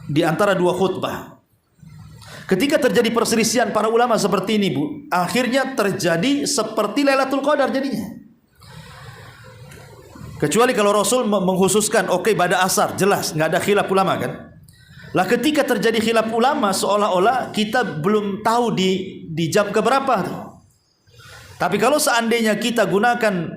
di antara dua khutbah. Ketika terjadi perselisihan para ulama seperti ini bu, akhirnya terjadi seperti Lailatul Qadar jadinya. Kecuali kalau Rasul mengkhususkan, oke, pada asar, jelas, nggak ada khilaf ulama kan. Lah ketika terjadi khilaf ulama, seolah-olah kita belum tahu di jam keberapa tuh. Tapi kalau seandainya kita gunakan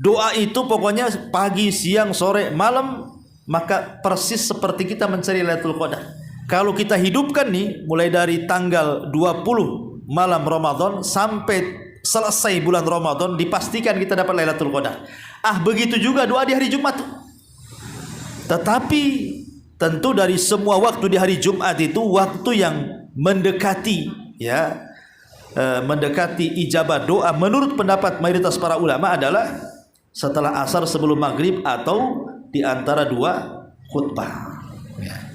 doa itu pokoknya pagi, siang, sore, malam, maka persis seperti kita mencari Lailatul Qadar. Kalau kita hidupkan nih, mulai dari tanggal 20 malam Ramadan sampai selesai bulan Ramadan, dipastikan kita dapat Lailatul Qadar. Begitu juga doa di hari Jumat. Tetapi tentu dari semua waktu di hari Jumat itu waktu yang mendekati ya, mendekati ijabah doa menurut pendapat mayoritas para ulama adalah setelah asar sebelum maghrib atau di antara dua khutbah. Ya.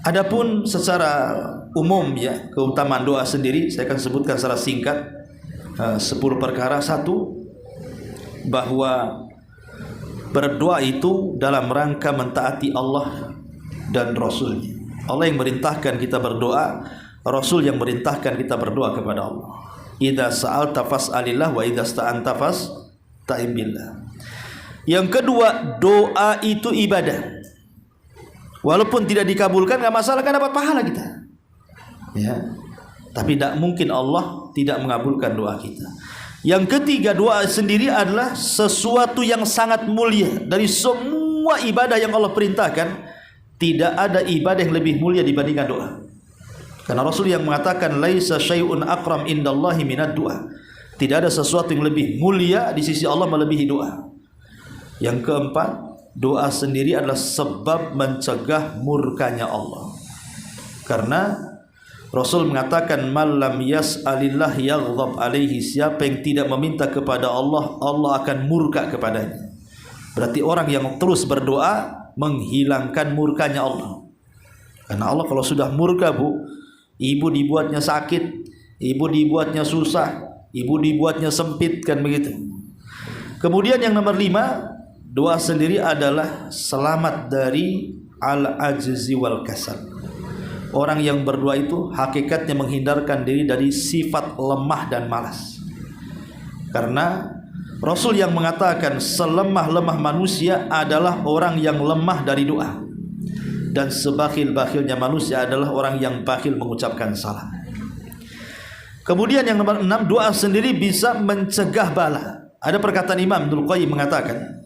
Adapun secara umum ya, keutamaan doa sendiri saya akan sebutkan secara singkat 10 perkara. Satu, bahwa berdoa itu dalam rangka mentaati Allah dan Rasulnya. Allah yang merintahkan kita berdoa, Rasul yang merintahkan kita berdoa kepada Allah. Idza sa'alta fas'alillah wa idza sta'anta fasta'in billah. Yang kedua, doa itu ibadah. Walaupun tidak dikabulkan enggak masalah, kan dapat pahala kita. Ya. Tapi tidak mungkin Allah tidak mengabulkan doa kita. Yang ketiga, doa sendiri adalah sesuatu yang sangat mulia. Dari semua ibadah yang Allah perintahkan, tidak ada ibadah yang lebih mulia dibandingkan doa. Karena Rasul yang mengatakan laisa syai'un akram indallahi minad du'a. Tidak ada sesuatu yang lebih mulia di sisi Allah melebihi doa. Yang keempat, doa sendiri adalah sebab mencegah murkanya Allah. Karena Rasul mengatakan malam yas'alillah yaghdab alaihi, siapa yang tidak meminta kepada Allah, Allah akan murka kepadanya. Berarti orang yang terus berdoa menghilangkan murkanya Allah. Karena Allah kalau sudah murka bu, ibu dibuatnya sakit, ibu dibuatnya susah, ibu dibuatnya sempit, kan begitu. Kemudian yang nomor 5, doa sendiri adalah selamat dari al-ajzi wal kasal. Orang yang berdoa itu hakikatnya menghindarkan diri dari sifat lemah dan malas. Karena Rasul yang mengatakan selemah-lemah manusia adalah orang yang lemah dari doa, dan sebakhil-bakhilnya manusia adalah orang yang bakhil mengucapkan salam. Kemudian yang nomor 6, doa sendiri bisa mencegah bala. ada perkataan Imam Ibnul Qayyim mengatakan,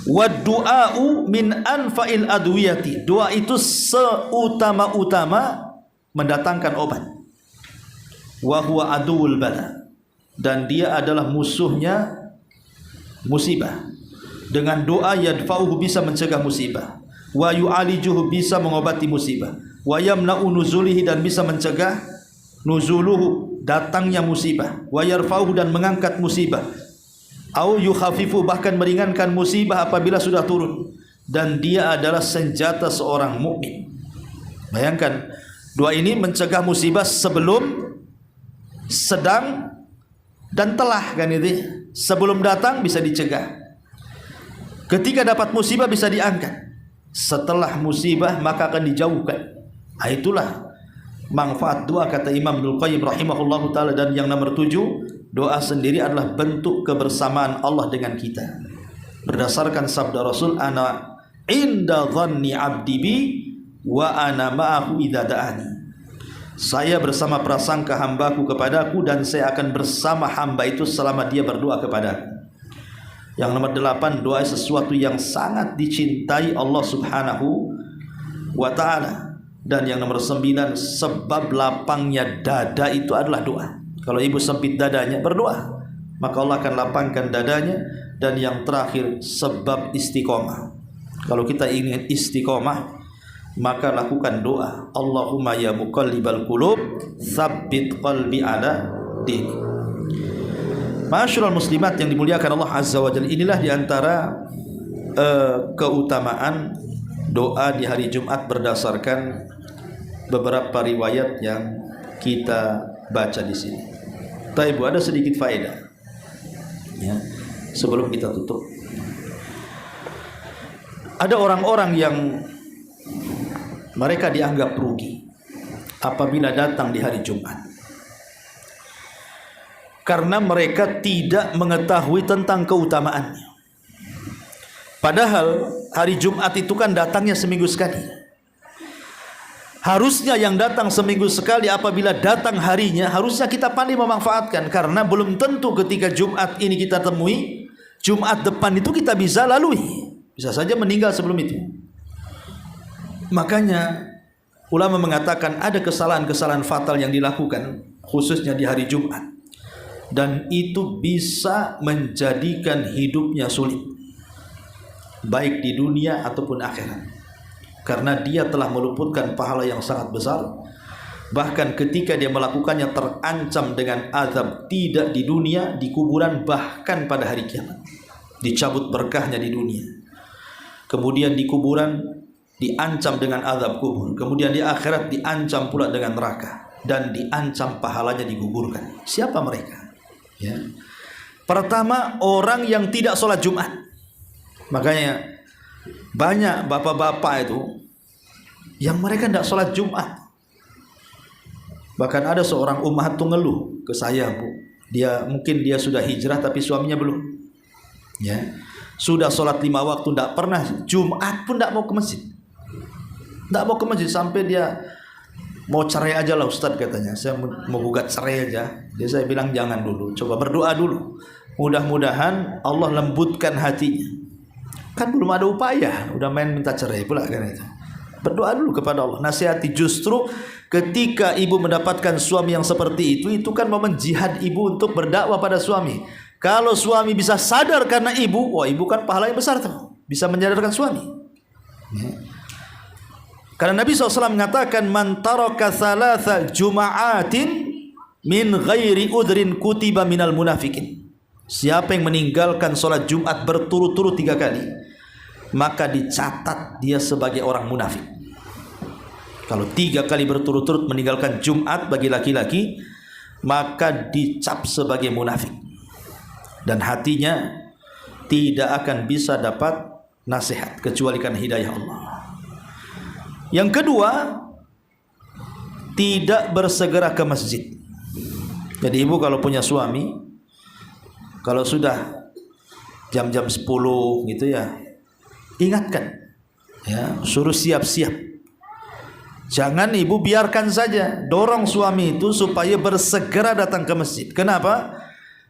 "Wad-du'a'u min anfa'il adwiyati." Doa itu seutama-utama mendatangkan obat. Wa huwa aduwwul bala. Dan dia adalah musuhnya musibah. Dengan doa yadfa'uhu bisa mencegah musibah. Wa yu'alijuhu bisa mengobati musibah. Wa yamna'u nuzulihi dan bisa mencegah nuzuluhu datangnya musibah. Wa yarfa'uhu dan mengangkat musibah. Au yukhafifu bahkan meringankan musibah apabila sudah turun. Dan dia adalah senjata seorang mukmin. Bayangkan, doa ini mencegah musibah sebelum, sedang, dan telah, kan itu. Sebelum datang bisa dicegah. Ketika dapat musibah bisa diangkat. Setelah musibah maka akan dijauhkan. Nah, itulah manfaat doa, kata Imam Ibnul Qayyim rahimahullahu ta'ala. Dan yang nomor 7, doa sendiri adalah bentuk kebersamaan Allah dengan kita. Berdasarkan sabda Rasul, ana inda dhanni abdi bi wa ana ma'ahu idza da'ani. Saya bersama prasangka hambaku kepadaku, dan saya akan bersama hamba itu selama dia berdoa kepadaku. Yang nomor 8, doa sesuatu yang sangat dicintai Allah subhanahu wa ta'ala. Dan yang nomor 9, sebab lapangnya dada itu adalah doa. Kalau ibu sempit dadanya, berdoa, maka Allah akan lapangkan dadanya. Dan yang terakhir, sebab istiqomah. Kalau kita ingin istiqomah, maka lakukan doa. Allahumma ya muqallibal qulub, tsabbit qalbi ala dinik. Ma'asyiral muslimat yang dimuliakan Allah Azza wa Jalla, inilah diantara keutamaan doa di hari Jumat berdasarkan beberapa riwayat yang kita baca di sini. Tapi ada sedikit faedah, ya, sebelum kita tutup. Ada orang-orang yang mereka dianggap rugi apabila datang di hari Jumat, karena mereka tidak mengetahui tentang keutamaannya. Padahal hari Jumat itu kan datangnya seminggu sekali. Harusnya yang datang seminggu sekali, apabila datang harinya, harusnya kita pandai memanfaatkan. Karena belum tentu ketika Jumat ini kita temui, Jumat depan itu kita bisa lalui. Bisa saja meninggal sebelum itu. Makanya ulama mengatakan ada kesalahan-kesalahan fatal yang dilakukan khususnya di hari Jumat, dan itu bisa menjadikan hidupnya sulit, baik di dunia ataupun akhirat, karena dia telah meluputkan pahala yang sangat besar. Bahkan ketika dia melakukannya terancam dengan azab, tidak di dunia, di kuburan, bahkan pada hari kiamat dicabut berkahnya di dunia, kemudian di kuburan diancam dengan azab kubur, kemudian di akhirat diancam pula dengan neraka, dan diancam pahalanya digugurkan. Siapa mereka? Ya. Pertama, orang yang tidak sholat Jumat. Makanya banyak bapak-bapak itu yang mereka tidak sholat Jumat. Bahkan ada seorang ummahat tuh ngeluh ke saya, Bu, mungkin dia sudah hijrah tapi suaminya belum. Ya, sudah sholat 5 waktu, tidak pernah Jumat pun tidak mau ke masjid. Tidak mau ke masjid, sampai dia mau cerai aja lah Ustadz, katanya. Saya mau gugat cerai aja. Dia, saya bilang jangan dulu, coba berdoa dulu. Mudah-mudahan Allah lembutkan hatinya. Kan belum ada upaya, udah main minta cerai pula kan itu. Berdoa dulu kepada Allah, nasihati. Justru ketika ibu mendapatkan suami yang seperti itu kan momen jihad ibu untuk berdakwah pada suami. Kalau suami bisa sadar karena ibu, wah ibu kan pahala yang besar tuh, bisa menyadarkan suami. Ya. Karena Nabi SAW mengatakan, man taraka thalatha juma'atin min ghairi udrin kutiba minal munafikin. Siapa yang meninggalkan sholat Jumat berturut-turut 3 kali, maka dicatat dia sebagai orang munafik. Kalau 3 kali berturut-turut meninggalkan Jumat bagi laki-laki, maka dicap sebagai munafik, dan hatinya tidak akan bisa dapat nasihat kecuali karena hidayah Allah. Yang kedua, tidak bersegera ke masjid. Jadi ibu kalau punya suami, kalau sudah jam-jam 10 gitu ya, ingatkan, ya, suruh siap-siap. Jangan ibu biarkan saja, dorong suami itu supaya bersegera datang ke masjid. Kenapa?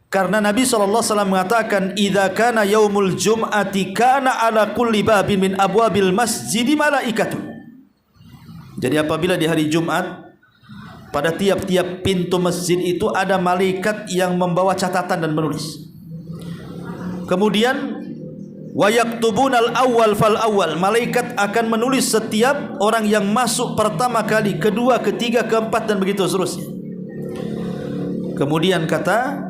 Karena Nabi SAW mengatakan, idza kana yaumul jum'ati kana ala kulli babin min abwabil masjidi malaikatun. Jadi apabila di hari Jumat, pada tiap-tiap pintu masjid itu ada malaikat yang membawa catatan dan menulis. Kemudian wa yaktubunal awwal fal awwal, malaikat akan menulis setiap orang yang masuk pertama kali, kedua, ketiga, keempat, dan begitu seterusnya. Kemudian kata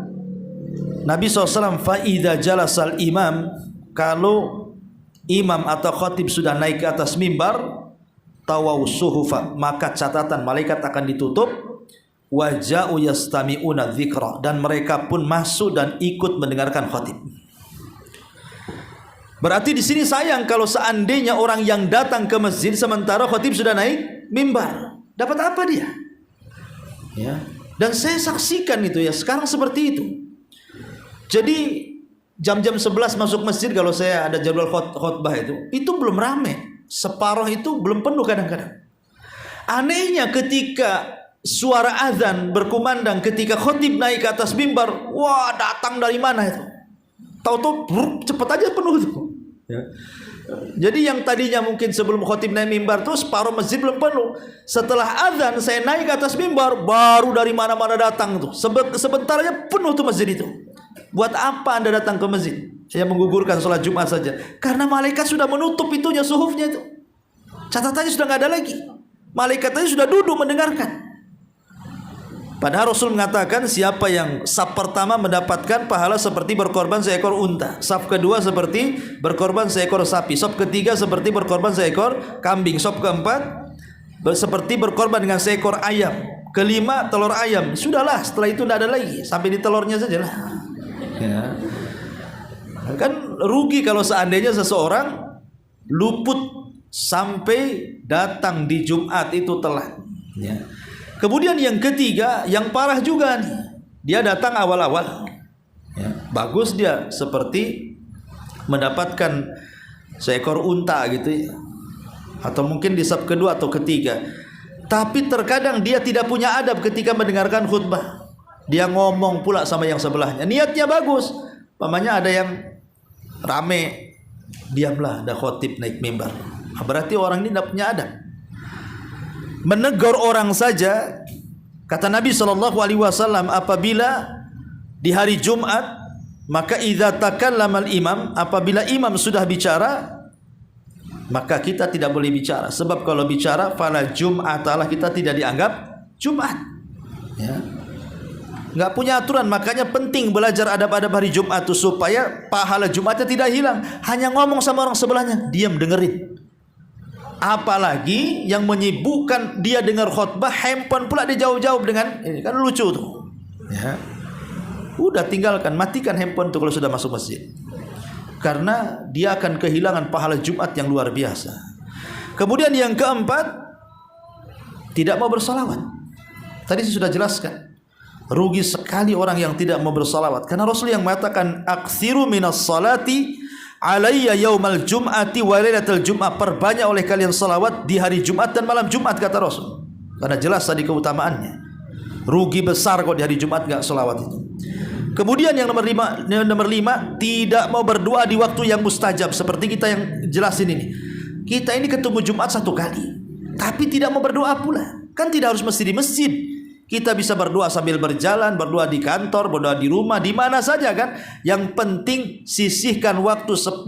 Nabi SAW, fa'idha jalasal imam, kalau imam atau khatib sudah naik ke atas mimbar, tawaw suhufa, maka catatan malaikat akan ditutup, waja'u yastami'una dzikra, dan mereka pun masuk dan ikut mendengarkan khatib. Berarti di sini sayang kalau seandainya orang yang datang ke masjid sementara khatib sudah naik mimbar, dapat apa dia? Ya. Dan saya saksikan itu ya, sekarang seperti itu. Jadi jam-jam 11 masuk masjid kalau saya ada jadwal khutbah itu belum rame. Separuh itu belum penuh kadang-kadang. Anehnya ketika suara azan berkumandang, ketika khatib naik ke atas mimbar, wah datang dari mana itu? Tahu-tahu cepat aja penuh itu. Ya. Jadi yang tadinya mungkin sebelum khatib naik mimbar tuh separuh masjid belum penuh. Setelah azan saya naik ke atas mimbar, baru dari mana-mana datang tuh. Sebentar aja penuh tuh masjid itu. Buat apa Anda datang ke masjid? Saya menggugurkan sholat Jumat saja. Karena malaikat sudah menutup itunya, suhufnya itu. Catatannya sudah nggak ada lagi. Malaikatnya sudah duduk mendengarkan. Padahal Rasul mengatakan siapa yang saf pertama mendapatkan pahala seperti berkorban seekor unta, saf kedua seperti berkorban seekor sapi, saf ketiga seperti berkorban seekor kambing, saf keempat seperti berkorban dengan seekor ayam, kelima telur ayam. Sudahlah, setelah itu tidak ada lagi, sampai di telurnya saja lah. Ya. Kan rugi kalau seandainya seseorang luput sampai datang di Jumat itu telat. Ya. Kemudian yang ketiga, yang parah juga nih, dia datang awal-awal, ya, bagus dia seperti mendapatkan seekor unta gitu ya, atau mungkin di saf kedua atau ketiga. Tapi terkadang dia tidak punya adab ketika mendengarkan khutbah. Dia ngomong pula sama yang sebelahnya. Niatnya bagus. Pamannya ada yang rame, diamlah, ada khotib naik mimbar. Berarti orang ini tidak punya adab. Menegur orang saja, kata Nabi SAW, apabila di hari Jumat, maka idza takallamal imam, apabila imam sudah bicara, maka kita tidak boleh bicara. Sebab kalau bicara, fala jum'atalah, kita tidak dianggap Jumat. Ya. Nggak punya aturan, makanya penting belajar adab-adab hari Jumat itu supaya pahala Jumatnya tidak hilang. Hanya ngomong sama orang sebelahnya, diam dengerin. Apalagi yang menyibukkan dia dengar khutbah, handphone pula dia jauh-jauh dengan ini, kan lucu tuh. Ya. Udah tinggalkan, matikan handphone tuh kalau sudah masuk masjid. Karena dia akan kehilangan pahala Jumat yang luar biasa. Kemudian yang keempat, tidak mau bersalawat. Tadi saya sudah jelaskan. Rugi sekali orang yang tidak mau bersalawat. Karena Rasul yang mengatakan, aksiru minas salati alayya yaumal jum'ati wa lailatul jum'ah, perbanyak oleh kalian salawat di hari Jumat dan malam Jumat, kata Rasul. Karena jelas tadi keutamaannya. Rugi besar kok di hari Jumat enggak salawat itu. Kemudian yang nomor lima, tidak mau berdoa di waktu yang mustajab. Seperti kita yang jelasin ini. Kita ini ketemu Jumat satu kali, tapi tidak mau berdoa pula. Kan tidak harus mesti di masjid. Kita bisa berdoa sambil berjalan, berdoa di kantor, berdoa di rumah, di mana saja kan. Yang penting sisihkan waktu 10-15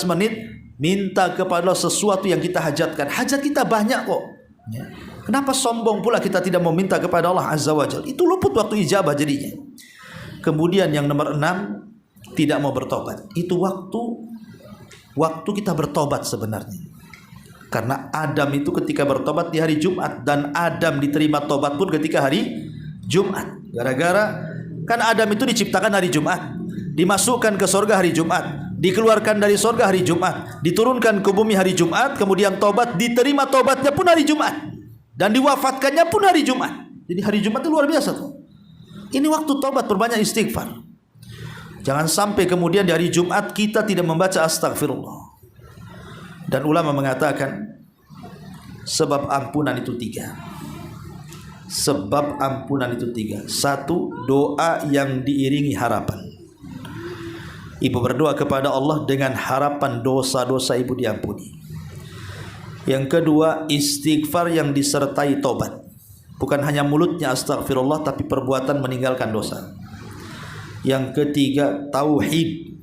menit, minta kepada Allah sesuatu yang kita hajatkan. Hajat kita banyak kok. Ya. Kenapa sombong pula kita tidak mau minta kepada Allah Azza wa Jalla? Itu luput waktu ijabah jadinya. Kemudian yang nomor 6, tidak mau bertobat. Itu waktu kita bertobat sebenarnya. Karena Adam itu ketika bertobat di hari Jumat, dan Adam diterima tobat pun ketika hari Jumat. Gara-gara kan Adam itu diciptakan hari Jumat, dimasukkan ke surga hari Jumat, dikeluarkan dari surga hari Jumat, diturunkan ke bumi hari Jumat, kemudian tobat, diterima tobatnya pun hari Jumat, dan diwafatkannya pun hari Jumat. Jadi hari Jumat itu luar biasa tuh. Ini waktu tobat, perbanyak istighfar. Jangan sampai kemudian di hari Jumat kita tidak membaca astagfirullah. Dan ulama mengatakan sebab ampunan itu 3. sebab ampunan itu 3. 1, doa yang diiringi harapan. Ibu berdoa kepada Allah dengan harapan dosa-dosa ibu diampuni. Yang kedua, istighfar yang disertai tobat. Bukan hanya mulutnya astagfirullah, tapi perbuatan meninggalkan dosa. Yang ketiga, tauhid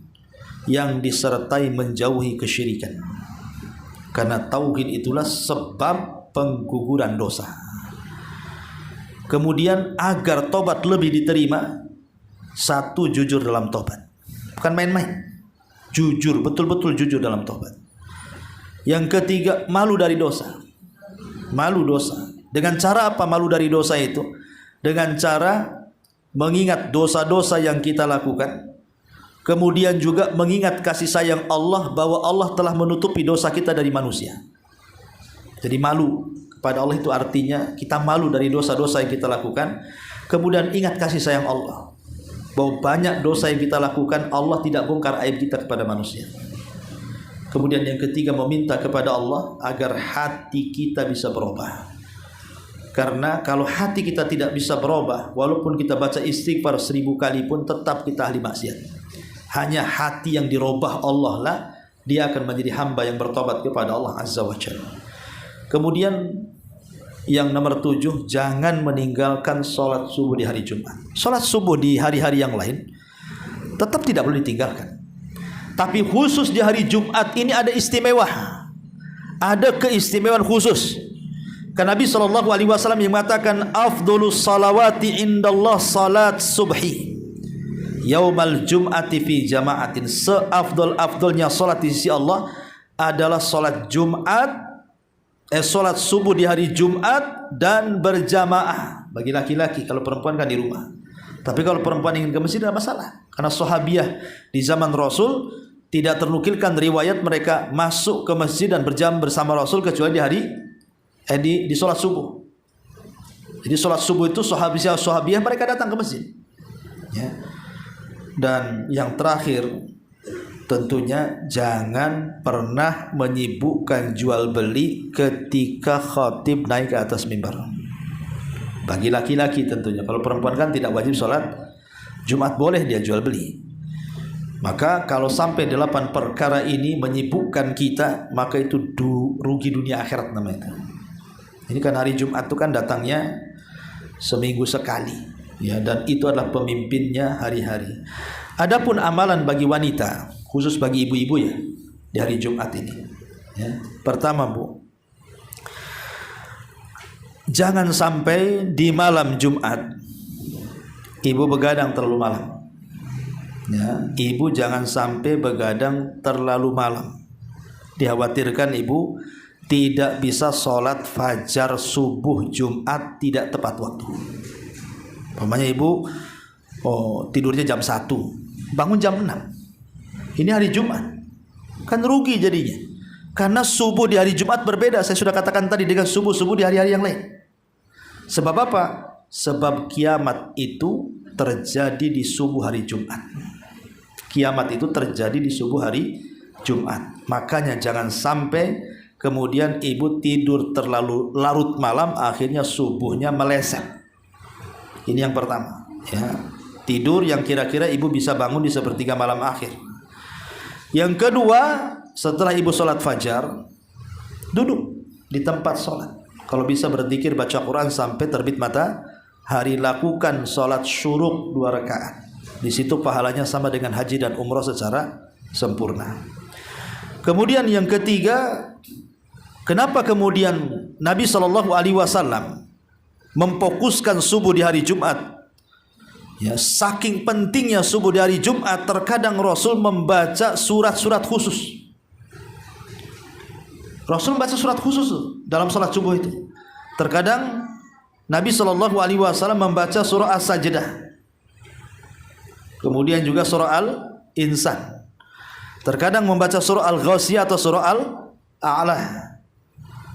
yang disertai menjauhi kesyirikan. Karena tauhid itulah sebab pengguguran dosa. Kemudian agar tobat lebih diterima, 1, jujur dalam tobat. Bukan main-main. Jujur, betul-betul jujur dalam tobat. Yang ketiga, malu dari dosa. Malu dosa. Dengan cara apa malu dari dosa itu? Dengan cara mengingat dosa-dosa yang kita lakukan. Kemudian juga mengingat kasih sayang Allah, bahwa Allah telah menutupi dosa kita dari manusia. Jadi malu kepada Allah itu artinya kita malu dari dosa-dosa yang kita lakukan. Kemudian ingat kasih sayang Allah, bahwa banyak dosa yang kita lakukan Allah tidak bongkar aib kita kepada manusia. Kemudian yang ketiga, meminta kepada Allah agar hati kita bisa berubah. Karena kalau hati kita tidak bisa berubah, walaupun kita baca istighfar 1000 kali pun tetap kita ahli maksiat. Hanya hati yang dirubah Allah lah, dia akan menjadi hamba yang bertobat kepada Allah Azza wa Jalla. Kemudian yang nomor 7, jangan meninggalkan sholat subuh di hari Jumat. Sholat subuh di hari-hari yang lain tetap tidak boleh ditinggalkan. Tapi khusus di hari Jumat ini ada istimewa. Ada keistimewaan khusus. Karena Nabi SAW yang mengatakan, afdolus salawati indallah salat subhi yaumal jum'ati fi jama'atin. Seafdol-afdolnya salat di sisi Allah adalah salat Jumat, salat subuh di hari Jumat dan berjamaah. Bagi laki-laki, kalau perempuan kan di rumah. Tapi kalau perempuan ingin ke masjid tidak masalah. Karena sahabiah di zaman Rasul tidak ternukilkan riwayat mereka masuk ke masjid dan berjam bersama Rasul kecuali di hari di sholat subuh. Jadi sholat subuh itu sahabiah mereka datang ke masjid. Ya. Dan yang terakhir, tentunya jangan pernah menyibukkan jual beli ketika khatib naik ke atas mimbar. Bagi laki-laki tentunya. Kalau perempuan kan tidak wajib sholat Jumat, boleh dia jual beli. Maka kalau sampai 8 perkara ini menyibukkan kita, maka itu rugi dunia akhirat namanya. Ini kan hari Jumat itu kan datangnya seminggu sekali, ya, dan itu adalah pemimpinnya hari-hari. Adapun amalan bagi wanita, khusus bagi ibu-ibu ya, di hari Jumat ini. Ya. Pertama, Bu, jangan sampai di malam Jumat ibu begadang terlalu malam. Ya, ibu jangan sampai begadang terlalu malam. Dikhawatirkan ibu tidak bisa sholat fajar subuh Jumat tidak tepat waktu. Umpamanya ibu tidurnya jam 1, bangun jam 6. Ini hari Jumat, kan rugi jadinya. Karena subuh di hari Jumat berbeda, saya sudah katakan tadi, dengan subuh-subuh di hari-hari yang lain. Sebab apa? Sebab kiamat itu terjadi di subuh hari Jumat. Kiamat itu terjadi di subuh hari Jumat. Makanya jangan sampai kemudian ibu tidur terlalu larut malam, akhirnya subuhnya meleset. Ini yang pertama, ya. Tidur yang kira-kira ibu bisa bangun di sepertiga malam akhir. Yang kedua, setelah ibu sholat fajar, duduk di tempat sholat. Kalau bisa berzikir, baca Quran sampai terbit matahari. Lakukan sholat syuruk 2 rakaat. Di situ pahalanya sama dengan haji dan umrah secara sempurna. Kemudian yang ketiga, kenapa kemudian Nabi SAW memfokuskan subuh di hari Jumat? Ya, saking pentingnya subuh di hari Jumat, terkadang Rasul membaca surat-surat khusus. Rasul membaca surat khusus dalam salat subuh itu. Terkadang Nabi SAW membaca surah As-Sajdah, kemudian juga surah Al-Insan. Terkadang membaca surah Al-Ghasiyah atau surah Al-A'la.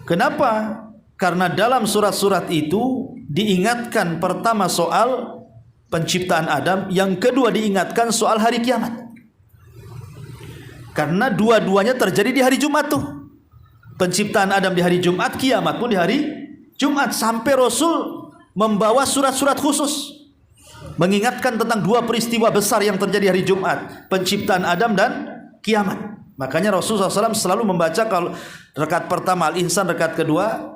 Kenapa? Karena dalam surat-surat itu diingatkan pertama soal penciptaan Adam, yang kedua diingatkan soal hari kiamat. Karena dua-duanya terjadi di hari Jumat tuh. Penciptaan Adam di hari Jumat, kiamat pun di hari Jumat. Sampai Rasul membawa surat-surat khusus mengingatkan tentang dua peristiwa besar yang terjadi hari Jumat, penciptaan Adam dan kiamat. Makanya Rasulullah SAW selalu membaca kalau rakaat pertama Al-Insan, rakaat kedua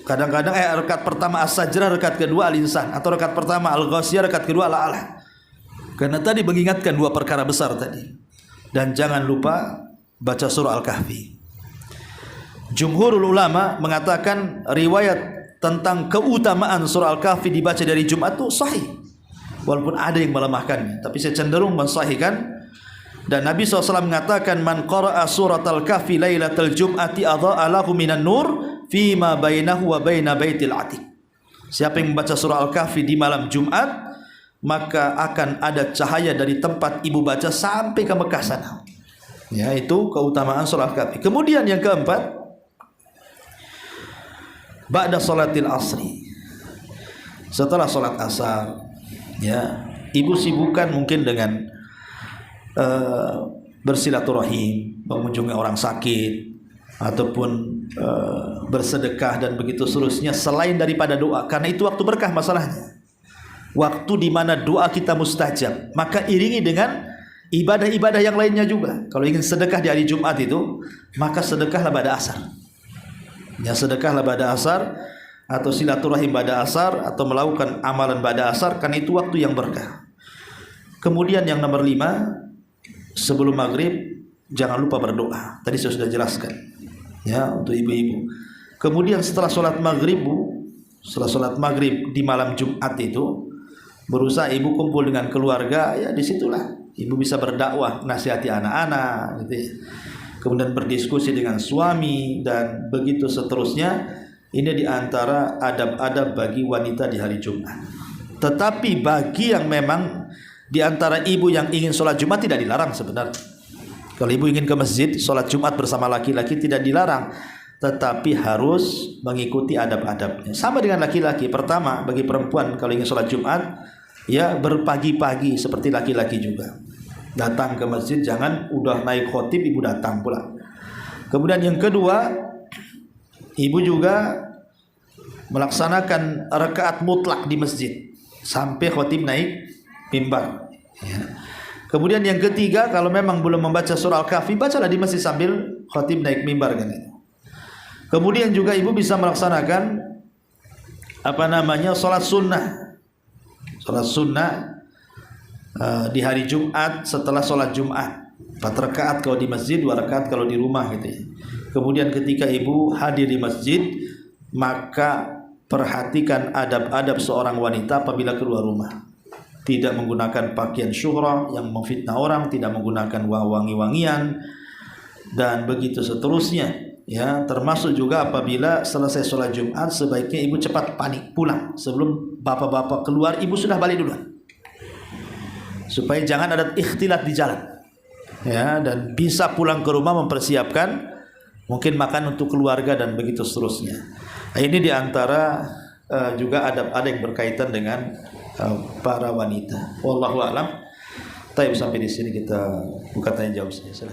kadang-kadang rakaat pertama As-Sajdah, rakaat kedua Al-Insan, atau rakaat pertama Al-Ghasyiyah, rakaat kedua Al-A'la. Karena tadi mengingatkan dua perkara besar tadi. Dan jangan lupa baca surah Al-Kahfi. Jumhurul ulama mengatakan riwayat tentang keutamaan surah Al-Kahfi dibaca dari Jumat itu sahih. Walaupun ada yang melemahkannya, tapi saya cenderung mensahihkan. Dan Nabi SAW mengatakan, man qara'a surat Al-Kahfi lailatal jum'ati adha'a lahu minan nur fima bainahu wa baina baitil atiq. Siapa yang membaca surah Al-Kahfi di malam Jumat, maka akan ada cahaya dari tempat ibu baca sampai ke Mekah sana. Ya, itu keutamaan surah Al-Kahfi. Kemudian yang keempat, ba'da salatil asri, setelah salat asar, ya, ibu sibukkan mungkin dengan bersilaturahim, mengunjungi orang sakit, ataupun bersedekah dan begitu seterusnya selain daripada doa, karena itu waktu berkah masalahnya, waktu di mana doa kita mustajab. Maka iringi dengan ibadah-ibadah yang lainnya juga. Kalau ingin sedekah di hari Jumat itu, maka sedekahlah pada asar. Ya, sedekahlah pada asar, atau silaturahim pada asar, atau melakukan amalan pada asar, karena itu waktu yang berkah. Kemudian yang nomor 5, sebelum maghrib jangan lupa berdoa. Tadi saya sudah jelaskan, ya, untuk ibu-ibu. Kemudian setelah sholat maghrib, setelah sholat maghrib di malam Jumat itu, berusaha ibu kumpul dengan keluarga. Ya, disitulah ibu bisa berdakwah, nasihati anak-anak, gitu ya. Kemudian berdiskusi dengan suami dan begitu seterusnya. Ini diantara adab-adab bagi wanita di hari Jumat. Tetapi bagi yang memang diantara ibu yang ingin sholat Jumat tidak dilarang sebenarnya. Kalau ibu ingin ke masjid sholat Jumat bersama laki-laki tidak dilarang, tetapi harus mengikuti adab-adabnya. Sama dengan laki-laki. Pertama, bagi perempuan kalau ingin sholat Jumat, ya berpagi-pagi seperti laki-laki juga. Datang ke masjid, jangan udah naik khotib ibu datang pula. Kemudian yang kedua, ibu juga melaksanakan rakaat mutlak di masjid sampai khotib naik mimbar. Ya. Kemudian yang ketiga, kalau memang belum membaca surah Al-Kahfi, bacalah di masjid sambil khotib naik mimbar kan itu. Kemudian juga ibu bisa melaksanakan sholat sunnah. Sholat sunnah di hari Jumat setelah sholat Jumat, 4 rakaat kalau di masjid, 2 rakaat kalau di rumah gitu ya. Kemudian ketika ibu hadir di masjid, maka perhatikan adab-adab seorang wanita apabila keluar rumah. Tidak menggunakan pakaian syuhrah yang memfitnah orang, tidak menggunakan wangi-wangian, dan begitu seterusnya. Ya, termasuk juga apabila selesai sholat Jumat, sebaiknya ibu cepat panik pulang sebelum bapak-bapak keluar. Ibu sudah balik duluan, supaya jangan ada ikhtilat di jalan, ya, dan bisa pulang ke rumah mempersiapkan mungkin makan untuk keluarga dan begitu seterusnya. Nah, ini diantara juga adab-adab yang berkaitan dengan para wanita. Wallahu a'lam. Sampai di sini kita buka tanya jawab saja.